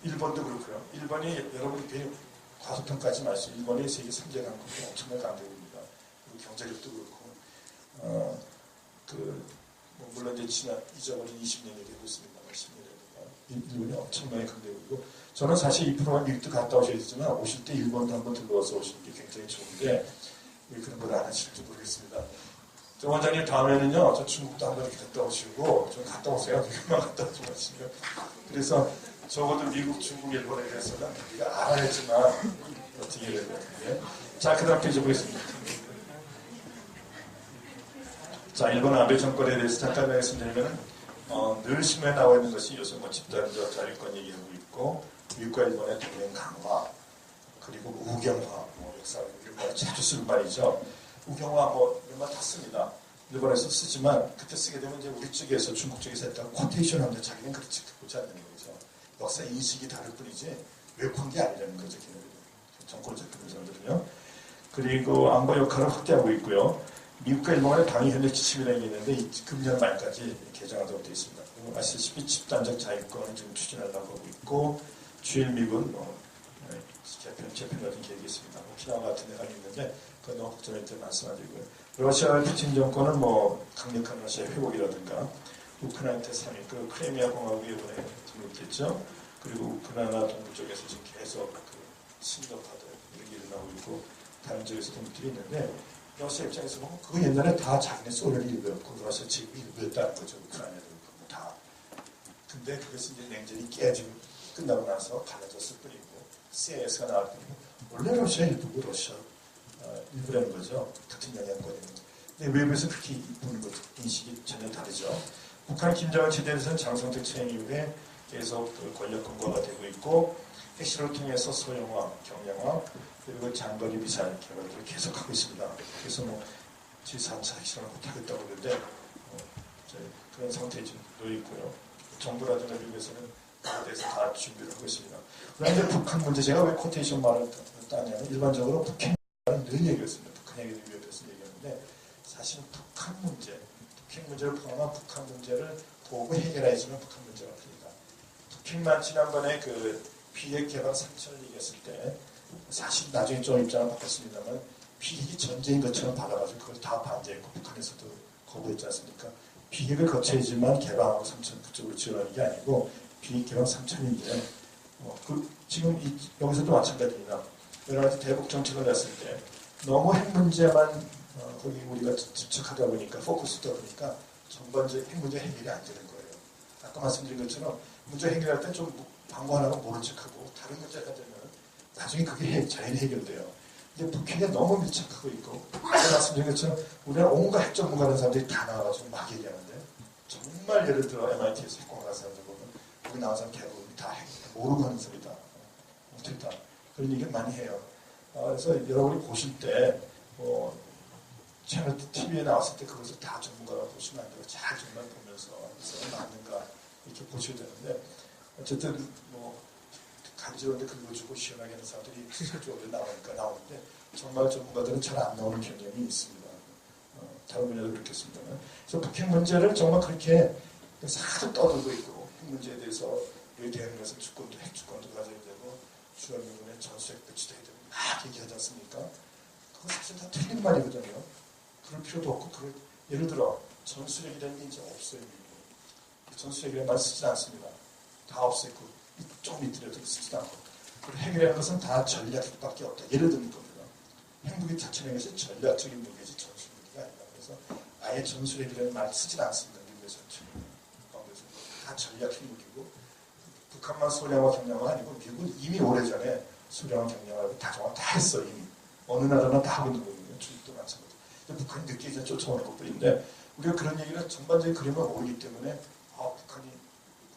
일본도 그렇고요. 일본이 여러분이 괜히 과소평가하지 마시고, 일본이 세계 3대 강국이 엄청난 강대국입니다. 그리고 경제력도 그렇고, 물론 이제 잊어버린 20년이 되고 있습니다. 10년이 일본이 엄청나게 강대국이고, 저는 사실 이 프로그램 미국도 갔다 오셔야 되지만, 오실 때 일본도 한번 들러와서 오시는 게 굉장히 좋은데, 왜 그런 걸 안 하실지 모르겠습니다. 저 원장님 다음에는요, 저 중국도 한번 이렇게 갔다 오시고, 좀 갔다 오세요. 금방 갔다 오지 마시고요. 그래서 적어도 미국, 중국, 일본에 대해서는 우리가 알아야지만 어떻게 해야 되는데. 자, 그 다음 페이지 보겠습니다. 자, 일본 아베 정권에 대해서 잠깐 말씀드리면, 늘 신문에 나와 있는 것이 요새 뭐 집단적 자유권 얘기하고 있고, 미국과 일본의 동맹 강화, 그리고 우경화, 역사, 일본에 자주 쓰는 말이죠. 우경화 이런 말 다 씁니다. 일본에서 쓰지만 그때 쓰게 되면 이제 우리 쪽에서 중국 쪽에서 했다가 코테이션 하는데 자기는 그렇지 보지 않는 거죠. 역사 인식이 다를 뿐이지 외국한 게 아니라는 거죠. 정권적 사람들은요. 그리고 안보 역할을 확대하고 있고요. 미국과 일본의 방위 협력 지침이라는 게 있는데 금년 말까지 개정하도록 되어 있습니다. 그리고 아시다시피 집단적 자유권을 지금 추진하려고 하고 있고 주일 미군 재편 같은 계획이 있습니다. 오키나와 같은 데가 있는데 그건 너무 걱정할 때 말씀드리고요. 러시아의 푸틴 정권은 강력한 러시아 회복이라든가 우크라이나 상위, 그 크리미아 공화국이 이번에 등록됐죠. 그리고 우크라이나 동부 쪽에서 지금 계속 신격화들 이런 게 일어나고 있고 다른 지역에서 동물들이 있는데 러시아 입장에서 보면 그거 옛날에 다 자기네 소련이 일부였고 러시아 지금 일부였다는 거죠. 우크라이나도 다. 근데 그것이 이제 냉전이 깨지고 끝나고 나서 갈라졌을 뿐이고 CIS가 나올 뿐이고 원래 러시아 일부고 러시아 일부라는 거죠. 같은 영향권이는. 근데 외부에서 그렇게 보는 거죠. 인식이 전혀 다르죠. 북한 김정은 체제에서는 장성택 취임 이후에 계속 그 권력 근거가 되고 있고 핵실험을 통해서 소형화, 경량화 그리고 장거리 미사일 개발을 계속하고 있습니다. 그래서 뭐 제4차 핵실험을 못하겠다고 그러는데 그런 상태에 지금 놓여 있고요. 정부라든가 미국에서는 그에 대해서 다 준비를 하고 있습니다. 그런데 북한 문제 제가 왜 코테이션 말을 따냐면 일반적으로 북핵 늘 얘기했습니다. 북한 얘기를 위협해서 얘기하는데 사실은 북한 문제, 북핵 문제를 포함한 북한 문제를 보고 해결해주는 북한 문제가 아닙니다. 북핵만 지난번에 그 비핵 개방 상처를 얘기했을 때 사실 나중에 좀 입장을 바꿨습니다만 비핵이 전제인 것처럼 받아가지고 그걸 다 반대했고 북한에서도 거부했지 않습니까? 비핵을 거쳐야지만 개방하고 3천 그쪽으로 지원하는 게 아니고 비핵 개방 3천인데 지금 여기서도 마찬가지입니다. 여러 가지 대북 정책을 냈을 때 너무 핵 문제만 거기 우리가 집착하다 보니까 포커스다 보니까 전반적인 핵 문제 해결이 안 되는 거예요. 아까 말씀드린 것처럼 문제 해결할 때 좀 방관하고 모른 척하고 다른 문제가 되면 나중에 그게 잘 해결돼요. 근데 북핵에 너무 밀착하고 있고 아까 말씀드린 것처럼 우리는 온갖 핵 전문가라는 사람들이 다 나와가지고 막 얘기하는데 정말 예를 들어 MIT에서 핵공학 사람들 보면 거기 나온 사람 대부분 다 핵 모르고 하는 소리다. 못했다. 그런 얘기를 많이 해요. 그래서 여러분이 보실 때 채널 TV에 나왔을 때 그것을 다 전문가가 보시면 안 되고 잘 정말 보면서 맞는가 이렇게 보셔야 되는데 어쨌든 간지러운데 긁어주고 시원하게 하는 사람들이 세계적으로 나오는데 정말 전문가들은 잘 안 나오는 경향이 있습니다. 다른 분야도 그렇겠습니다만. 그래서 북핵 문제를 정말 그렇게 사도 떠들고 있고 핵 문제에 대해서 우리 대한민국에서 주권도 핵 주권도 가져야 되고 주한미군의 전술핵 배치도 해야 되고 막 얘기하지 않습니까? 그건 사실 다 틀린 말이거든요. 그럴 필요도 없고 예를 들어 전술핵이라는 게 이제 없어요. 전술핵이라는 말 쓰지 않습니다. 다 없앴고 조금 있더라도 쓰지도 않고 그리고 핵이라는 것은 다 전략핵밖에 없다. 예를 들면 겁니다. 핵무기 자체는 것이 전략적인 무기지 전술 무기가 아니다. 그래서 아예 전술핵이라는 말 쓰지 않습니다. 미국에서 다 전략핵 무기고 북한만 소량화 경량화 아니고 미국은 이미 오래전에 소량화 경량화를 다 했어 이미. 어느 나라나 다 하고 있는 거거든요. 중국도 마찬가지. 북한이 늦게 이제 쫓아오는 것뿐인데 우리가 그런 얘기를 전반적인 그림을 모르기 때문에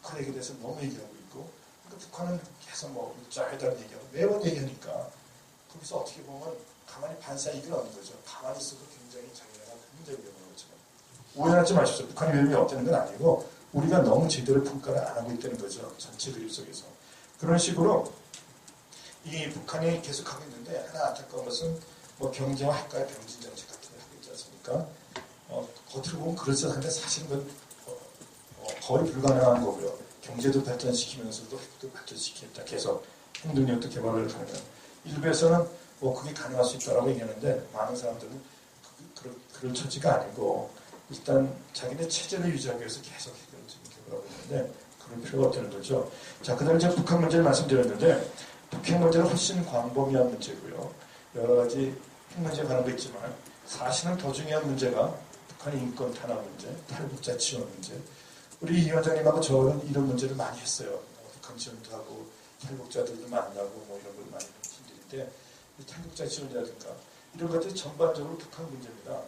북한에게 대해서 너무 얘기하고 있고 그러니까 북한은 계속 일자회담 얘기하고 매번 얘기하니까 거기서 어떻게 보면 가만히 반사이익을 얻는 거죠. 가만히 있어도 굉장히 자기네가 굉장히 위험한 거죠. 오해하지 마십시오. 북한이 위험이 없다는 건 아니고 우리가 너무 제대로 평가를 안 하고 있다는 거죠. 전체 그림 속에서. 그런 식으로 이 북한이 계속하고 있는데 하나 안타까운 것은 경제와 핵과의 병진 정책 같은 걸 하고 있지 않습니까? 겉으로 보면 그렇지 않은데 사실은 거의 불가능한 거고요. 경제도 발전시키면서도 핵도 발전시키겠다. 계속 핵능력도 개발을 하면 일부에서는 그게 가능할 수 있다고 얘기하는데 많은 사람들은 그럴 처지가 아니고 일단 자기네 체제를 유지하기 위해서 계속 핵을 개발하고 있는데 그럴 필요가 없다는 거죠. 자, 그 다음에 제가 북한 문제를 말씀드렸는데 북핵 문제는 훨씬 광범위한 문제고요. 여러 가지 핵 문제에 관한 거 있지만 사실은 더 중요한 문제가 북한의 인권 탄압 문제, 탈북자 지원 문제. 우리 이 위원장님하고 저는 이런 문제를 많이 했어요. 북한 지원도 하고 탈북자들도 만나고 이런 걸 많이 힘들인데 탈북자 지원이라든가 이런 것들이 전반적으로 북한 문제입니다.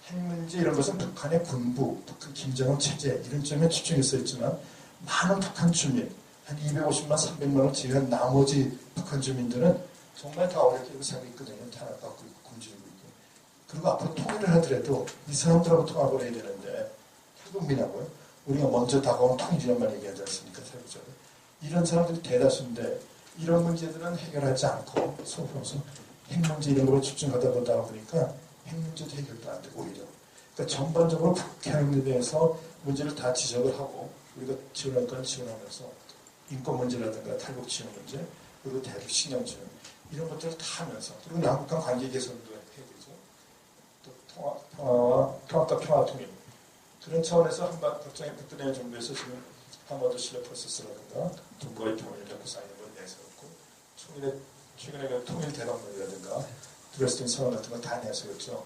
핵 문제 이런 것은 북한의 군부, 북한 김정은 체제 이런 점에 집중해서 있지만 많은 북한 주민 한 250만, 300만을 제외한 나머지 북한 주민들은 정말 다 어렵게 살고 있거든요. 탄압받고 있고 굶주리고 있고. 그리고 앞으로 통일을 하더라도 이 사람들하고 통합을 해야 되는데 탈북민하고요. 우리가 먼저 다가온 통일이란 말 얘기하지 않습니까? 탈북자들. 이런 사람들이 대다수인데 이런 문제들은 해결하지 않고 소소서 핵 문제 이런 거로 집중하다 보니까 핵 문제도 해결도 안 되고 오히려. 그러니까 전반적으로 북한에 대해서 문제를 다 지적을 하고 우리가 지원할 건 지원하면서 인권 문제라든가 탈북 지원 문제 그리고 대북 신형 지원 이런 것들을 다 하면서 그리고 남북 간 관계 개선도 해야 되죠. 또 통합과 평화 통일 그런 차원에서 박근혜 정부에서 지금 한반도 신뢰 프로세스라든가 동북아의 통일을 구상하는 걸 내세웠고 최근에 그 통일 대박론이라든가 드레스덴 선언 같은 거 다 내세웠죠.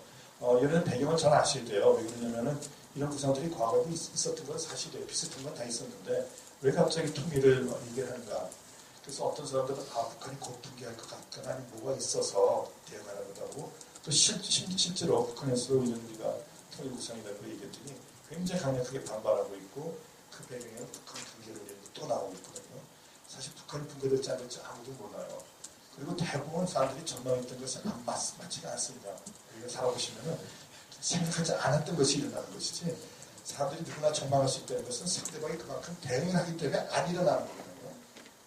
이런 배경을 잘 아셔야 돼요. 왜 그러냐면은 이런 구상들이 과거에 있었던 건 사실이에요. 비슷한 건 다 있었는데 왜 갑자기 통일을 얘기하는가. 그래서 어떤 사람들은 북한이 곧 붕괴할 것 같거나 아니 뭐가 있어서 대응하라고 하고 또 실제로 북한에서 이런 우리가 통일 구상이라고 얘기했더니 굉장히 강력하게 반발하고 있고 그 배경에는 북한 붕괴를 또 또 나오고 있거든요. 사실 북한이 붕괴될지 안 될지 아무도 몰라요. 그리고 대부분 사람들이 전망했던 것은 맞지가 않습니다. 우리가 살아보시면은 생각하지 않았던 것이 일어나는 것이지, 사람들이 누구나 전망할 수 있다는 것은 상대방이 그만큼 대응을 하기 때문에 안 일어나는 거거든요.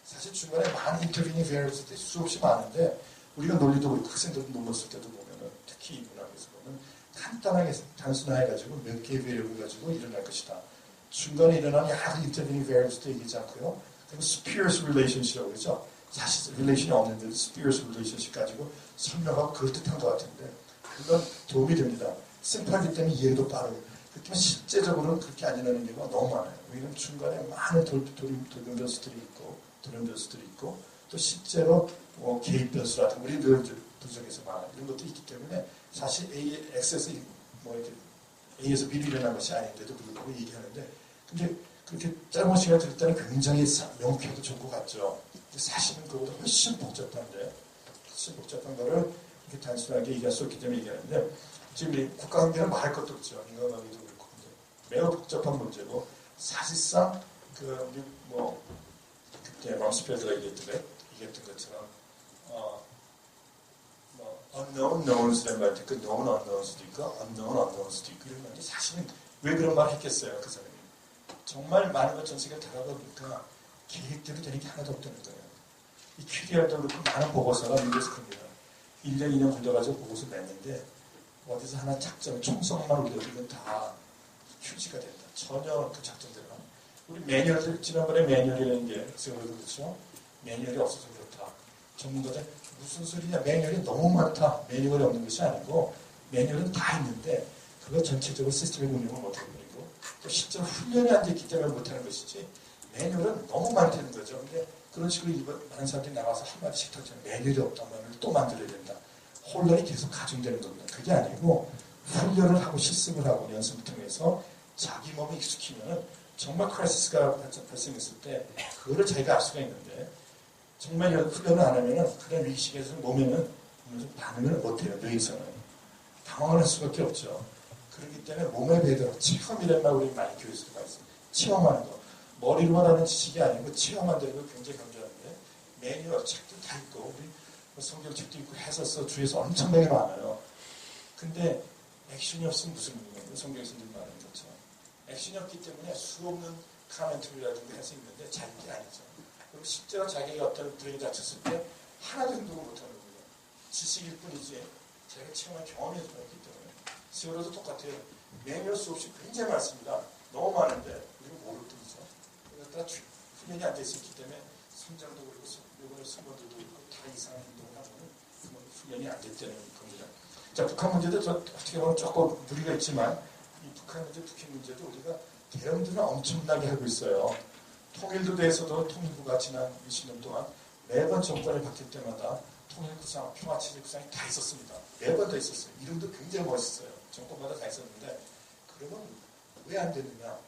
사실 중간에 많은 인터뷰닝 베리어스들이 수없이 많은데, 우리가 논리도 그렇고 학생들도 논문 쓸 때도 보면은, 특히 이 문학에서 보면 간단하게 단순화해가지고 몇 개의 베리어를 가지고 일어날 것이다. 중간에 일어나는 여러 인터뷰닝 베리어스도 얘기하지 않고요. 그리고 spurious relationship이라고 그러죠. 사실 릴레이션이 없는데도 spurious relationship 가지고 설명하고 그럴듯한 것 같은데, 그건 도움이 됩니다. 심플하기 때문에 이해도 빠르고. 그렇지만 실제적으로는 그렇게 안 일어나는 경우가 너무 많아요. 왜냐하면 중간에 많은 돌변수들이 있고, 또 실제로 개입 변수라든가 우리 늘 분석에서 말하는 이런 것도 있기 때문에, 사실 X에서 A에서 B로 일어난 것이 아닌데도 불구하고 얘기하는데, 근데 그렇게 짧은 시간에 들을 때는 굉장히 명쾌하고 좋은 것 같죠. 근데 사실은 그보다 훨씬 복잡한 거를 이렇게 단순하게 얘기할 수 없기 때문에 얘기하는데, 지금 이 국가관계는 말할 것도 없죠. 인간관계도 그렇고. 매우 복잡한 문제고, 사실상 그때 럼스펠드가 얘기했던 것처럼 unknown knowns라는 말 듣고 known unknowns도 있고 unknown unknowns도 있고 이런 건데, 사실은 왜 그런 말을 했겠어요, 그 사람이. 정말 많은 것 전체가 다가보니까 계획대로 되는 게 하나도 없다는 거예요. 이 QDR도 그렇고 많은 보고서가 미국에서 큽니다. 1년, 2년 걸려가지고 보고서 냈는데, 어디서 하나 작전, 총성만 올려도 이건 다 휴지가 된다. 전혀 그 작전대로. 우리 매뉴얼들, 지난번에 매뉴얼이라는 게, 세월도 그렇죠? 매뉴얼이 없어서 그렇다. 전문가들, 무슨 소리냐? 매뉴얼이 너무 많다. 매뉴얼이 없는 것이 아니고, 매뉴얼은 다 있는데, 그거 전체적으로 시스템의 운영을 못하고 그리고, 또 실제로 훈련이 안 됐기 때문에 못하는 것이지, 매뉴얼은 너무 많다는 거죠. 근데 그런 식으로 많은 사람들이 나와서 한마디씩 터지면 매뉴얼이 없단 말을 또 만들어야 된다. 혼란이 계속 가중되는 겁니다. 그게 아니고, 훈련을 하고 실습을 하고 연습을 통해서 자기 몸에 익숙히면 정말 크라이시스가 발생했을 때 그거를 자기가 알 수가 있는데, 정말 훈련을 안 하면 그런 위기시기에서 몸에는 반응을 못해요. 뇌에서는 당황을 할 수밖에 없죠. 그렇기 때문에 몸에 배도록 체험이라는 말 우리 많이 교육에서도 많이 써요. 체험하는 거. 머리로만 하는 지식이 아니고 체험한다는 걸 굉장히 강조하는데, 매뉴얼 책도 다 있고 우리 성경책도 있고 해설서 주에서 엄청나게 많아요. 근데 액션이 없으면 무슨 의미예요? 성경에서 늘 말하는 것처럼 액션이 없기 때문에 수없는 카멘트리라든가 할 수 있는데 자기 아니죠. 그리고 실제로 자기가 어떤 불행이 닥쳤을 때 하나도 행동을 못하는 거예요. 지식일 뿐이지 자기가 체험한 경험이 없기 때문에. 세월호도 똑같아요. 매뉴얼 수없이 굉장히 많습니다. 너무 많은데 우리가 모를 뿐이죠. 그러니까 훈련이 안 돼 있었기 때문에 성장도 그렇고 요번에 승무원들도 그렇고 다 이상한 행동을 하고는 훈련이 안 됐다는 겁니다. 자, 북한 문제도 어떻게 보면 조금 무리가 있지만, 이 북한 문제, 북핵 문제도 우리가 대응들을 엄청나게 하고 있어요. 통일도 대해서도 통일부가 지난 20년 동안 매번 정권을 바뀔 때마다 통일구상, 평화체제구상이 다 있었습니다. 매번 다 있었어요. 이름도 굉장히 멋있어요. 정권마다 다 있었는데, 그러면 왜 안 됐느냐?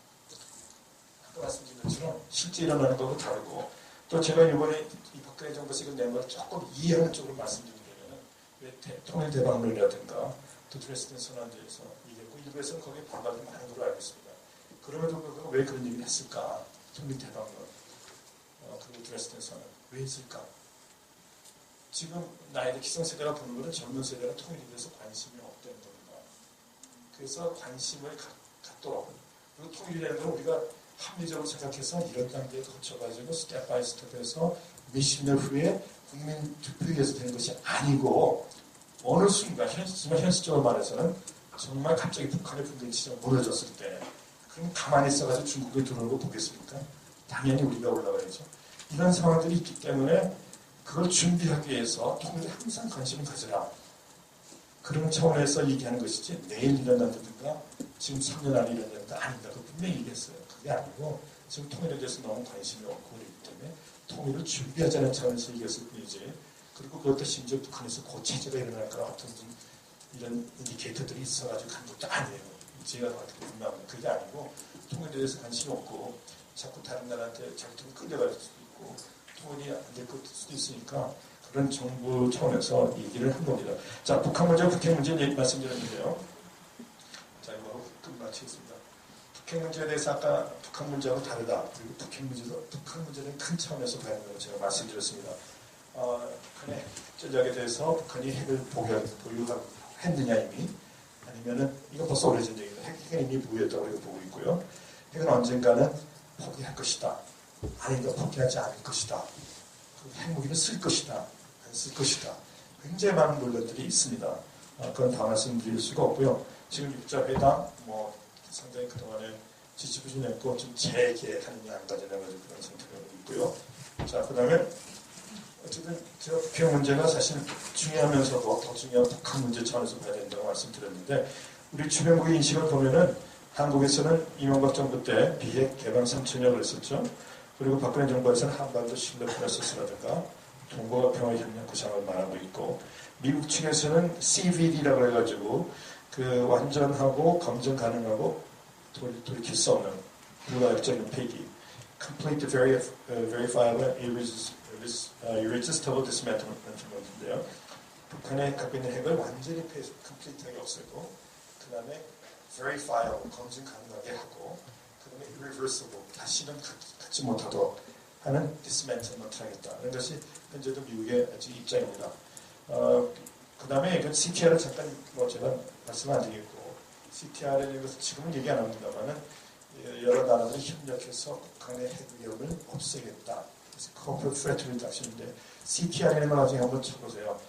아까 말씀드린 것처럼 실제 일어나는 것과 다르고, 또 제가 이번에 이 박근혜 정부에서 이걸 낸 걸 조금 이해하는 쪽으로 말씀드리면, 왜 통일 대방론이라든가 또 드레스덴 선언에 대해서 얘기했고, 일부에서는 거기에 반발이 많은 걸로 알고 있습니다. 그럼에도 불구하고 왜 그런 얘기를 했을까? 통일 대방론, 그리고 드레스덴 선언 왜 했을까? 지금 나이들 기성세대가 보는 것은 젊은 세대가 통일에 대해서 관심이 없다는 겁니다. 그래서 관심을 갖도록, 그리고 통일이라는 건 우리가 합리적으로 생각해서 이런 단계에 거쳐가지고 스텝 바이 스텝해서 몇십 년 후에 국민 투표에서 되는 것이 아니고, 어느 순간, 정말 현실적으로 말해서는 정말 갑자기 북한의 분대치가 무너졌을 때, 그럼 가만히 있어가지고 중국에 들어오고 보겠습니까? 당연히 우리가 올라가야죠. 이런 상황들이 있기 때문에 그걸 준비하기 위해서 통일에 항상 관심을 가져라. 그런 차원에서 얘기하는 것이지, 내일 일어난다든가 지금 3년 안에 일어난다 아니다. 그 분명히 얘기했어요. 그게 아니고 지금 통일에 대해서 너무 관심이 없고 그렇기 때문에 통일을 준비하자는 차원에서 얘기했을 뿐이지, 그리고 그것도 심지어 북한에서 고체제가 일어날 거라 어떤 이런 인디케이터들이 있어가지고 간 것도 아니에요. 제가 어떻게 분명합니다. 그게 아니고, 통일에 대해서 관심이 없고 자꾸 다른 나라한테 자기들은 끌려갈 수도 있고 통일이 안 될 수도 있으니까, 그런 정부 차원에서 얘기를 한 겁니다. 자, 북한 문제, 북핵 문제 말씀드렸는데요. 자, 이거 끝 마치겠습니다. 북핵 문제에 대해서 아까 북한 문제하고 다르다. 그리고 북한 문제는 큰 차원에서 봐야 된다고 제가 말씀드렸습니다. 북한의 전략에 대해서 북한이 핵을 보유했느냐 이미 아니면은 이건 벌써 오래전 얘기입니다. 핵은 이미 보유했다고 우리가 보고 있고요. 핵은 언젠가는 포기할 것이다. 아니다 포기하지 않을 것이다. 핵무기는 쓸 것이다. 안 쓸 것이다. 굉장히 많은 논란들이 있습니다. 그건 다 말씀드릴 수가 없고요. 지금 6자 회담 상당히 그동안에 지지부진했고 좀 재개하느냐 안 가지냐 가지고 그런 상태가 있고요. 자, 그 다음에 어쨌든 제가 북핵 문제가 사실 중요하면서도 더 중요한 북한 문제 차원에서 봐야 된다고 말씀드렸는데 우리 주변국의 인식을 보면은 한국에서는 이명박 정부 때 비핵 개방 3천여 그랬었죠. 그리고 박근혜 정부에서는 한반도 실력 프로세스라든가 동북아 평화협력 구상을 말하고 있고 미국 측에서는 CVD라고 해가지고 그 완전하고 검증 가능하고 돌이킬 수 없는 불가역적인 폐기 Complete Verifiable Irresistible Dismantlement인데요. 북한의 갖고 있는 핵을 완전히 컴플리트하게 없애고 그 다음에 Verifiable 검증 가능하게 하고 그 다음에 Irreversible 다시는 갖지 못하도록 하는 Dismantlement 하겠다. 이런 것이 현재도 미국의 입장입니다. 그 다음에 이건 CTR을 잠깐 제가 말씀 안 드리겠고 CTR에 대해서 지금은 얘기 안 합니다만은 여러 나라들이 협력해서 북한의 핵 위협을 없애겠다. 그래서 Corporate Threat Reduction인데 CTR에는 나중에 한번 쳐보세요.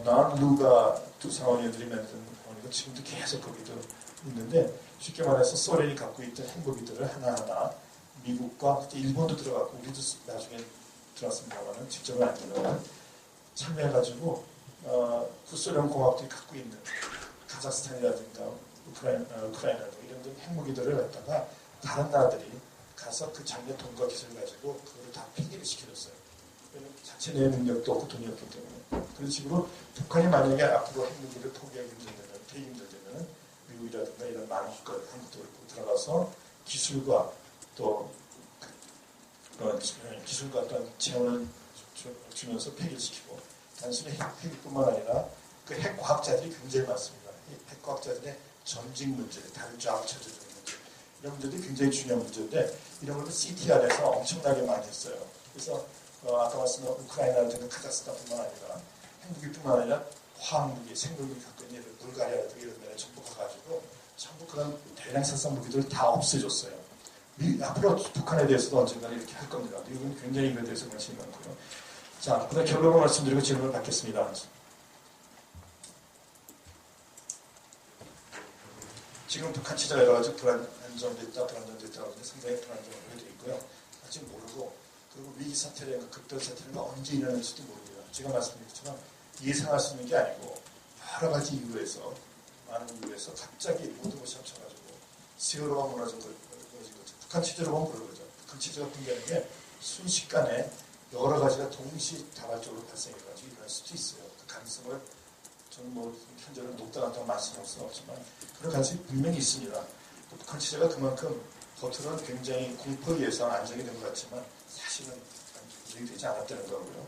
난루가 두 상원의원들이 만든 거니까 지금도 계속 거기도 있는데 쉽게 말해서 소련이 갖고 있던 핵무기들을 하나하나 미국과 일본도 들어갔고 우리도 나중에 들어갔습니다만은 직접은 아니더라도 참여해가지고 구소련 공화국들이 갖고 있는 카자흐스탄이라든가 우크라이나도 이런 등 핵무기들을 갖다가 다른 나라들이 가서 그 장려 돈과 기술을 가지고 그거를 다 폐기를 시켜줬어요. 자체 내 능력도 없고 돈이 없기 때문에. 그런 식으로 북한이 만약에 앞으로 핵무기를 포기하기 힘들면, 폐기 힘들면 미국이라든가 이런 많은 국가들, 한국도 그렇고 들어가서 기술과 또 기술과 어떤 재원을 주면서 폐기를 시키고 단순히 핵뿐만 아니라 그 핵과학자들이 굉장히 많습니다. 핵과학자들의 전직 문제, 다른 좌우 찾아주는 문제 이런 문제들이 굉장히 중요한 문제인데 이런 것도 CTR에서 엄청나게 많이 했어요. 그래서 아까 말씀드린 우크라이나라든가 카자흐스탄뿐만 아니라 핵무기뿐만 아니라 화학무기, 생물무기 갖고 있는 불가리아라든가 이런 데에 전부 가가지고 전부 그런 대량 살상 무기들을 다 없애줬어요. 앞으로 북한에 대해서도 언젠가 이렇게 할 겁니다. 미국은 굉장히 이거에 대해서 관심이 많고요. 자, 그다음 결론을 말씀드리고 질문을 받겠습니다. 지금 북한 체제가 여러 가지 불안정됐다고 하는데 상당히 불안정하게 되어 있고요. 아직 모르고 그리고 위기 사태라든가 급변 사태가 언제 일어날지도 모릅니다. 제가 말씀드린 것처럼 예상할 수 있는 게 아니고 여러 가지 이유에서 많은 이유에서 갑자기 모든 것이 합쳐가지고 세월호가 무너진 거죠. 북한 체제로 보면 그런 거죠. 북한 체제가 붕괴하는 게 순식간에 여러 가지가 동시다발적으로 발생해가지고 일어날 수도 있어요. 그 가능성을 저는 현재는 높다고 말씀할 수는 없지만 그런 가능성이 분명히 있습니다. 북한 체제가 그만큼 겉으로는 굉장히 공포에 의해서 안정이 된 것 같지만 사실은 안정이 되지 않았다는 거고요.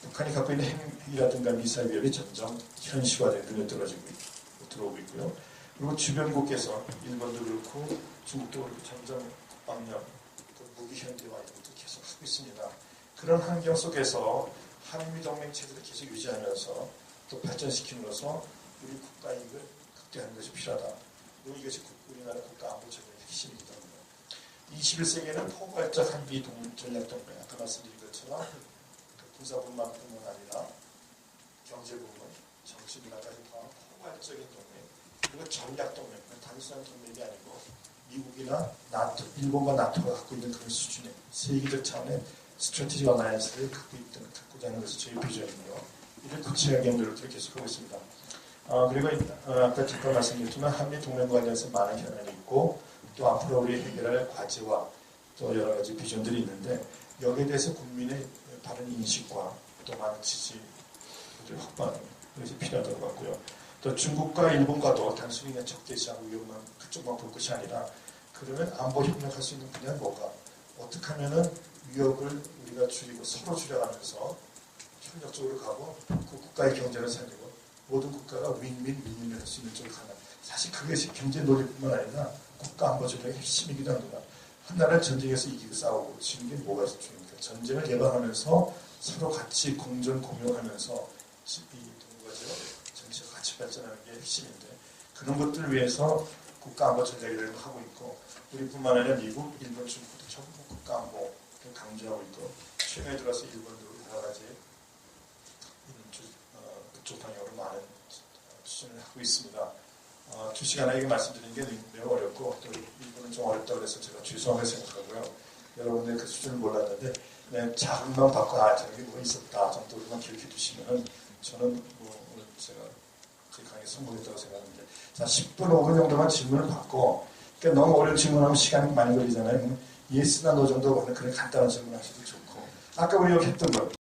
북한이 갖고 있는 핵이라든가 미사일 위협이 점점 현실화된 눈에 들어오고 있고요. 그리고 주변국에서 일본도 그렇고 중국도 그렇고 점점 국방력, 무기 현대화 이런 것도 계속 하고 있습니다. 그런 환경 속에서 한미 동맹 체제를 계속 유지하면서 또 발전시킴으로써 우리 국가 이익을 극대화하는 것이 필요하다. 그리고 이것이 우리나라 국가 안보 전략의 핵심이기도 합니다. 21세기에는 포괄적 한미 전략동맹, 아까 말씀드린 것처럼 군사뿐만 아니라 경제부문, 정치, 문화까지 포함한 포괄적인 동맹, 그리고 전략동맹, 단순한 동맹이 아니고 미국이나 나토, 일본과 나토가 갖고 있는 그런 수준의 세계적 차원의 스트래티지 어라이언스를 갖고자 하는 것이 저희 비전이고요. 이를 구체화하기 위한 노력들을 계속하고 있습니다. 그리고 아까 잠깐 말씀드렸지만 한미 동맹 관련해서 많은 현안이 있고 또 앞으로 우리 해결할 과제와 또 여러 가지 비전들이 있는데 여기에 대해서 국민의 바른 인식과 또 많은 지지를 확보하는 것이 필요하다고 봤고요. 또 중국과 일본과도 단순히 그냥 적대시하고 위험만 그쪽만 볼 것이 아니라 그러면 안보 협력할 수 있는 분야는 뭐가? 어떻게 하면은 위협을 우리가 줄이고 서로 줄여가면서 협력적으로 가고 그 국가의 경제를 살리고 모든 국가가 윈윈을 할 수 있는 쪽으로 가는 사실 그것이 경제 논리뿐만 아니라 국가 안보 전략의 핵심이기도 합니다. 한 나라를 전쟁에서 이기고 싸우고 지는 게 뭐가 중요합니까? 전쟁을 예방하면서 서로 같이 공존 공용하면서 동거죠. 전체가 같이 발전하는 게 핵심인데 그런 것들을 위해서 국가 안보 전략이라는 걸 하고 있고 우리뿐만 아니라 미국, 일본, 중국도 전부 국가 안보를 강조하고 있고 최근에 들어서 일본도 여러 가지 그쪽 방향으로 많은 추진을 하고 있습니다. 2시간 안에 말씀드리는 게 매우 어렵고 또 일본은 좀 어렵다고 해서 제가 죄송하게 생각하고요. 여러분들 그 수준을 몰랐는데 그냥 자극만 받고 저기 뭐 있었다 정도로만 기억해 두시면 저는 오늘 제가 강의 성공했다고 생각하는데 자 10분 5분 정도만 질문을 받고 그러니까 너무 어려운 질문하면 시간이 많이 걸리잖아요. 예스나 노 정도 그런 간단한 질문 하셔도 좋고 아까 우리 여기 했던 거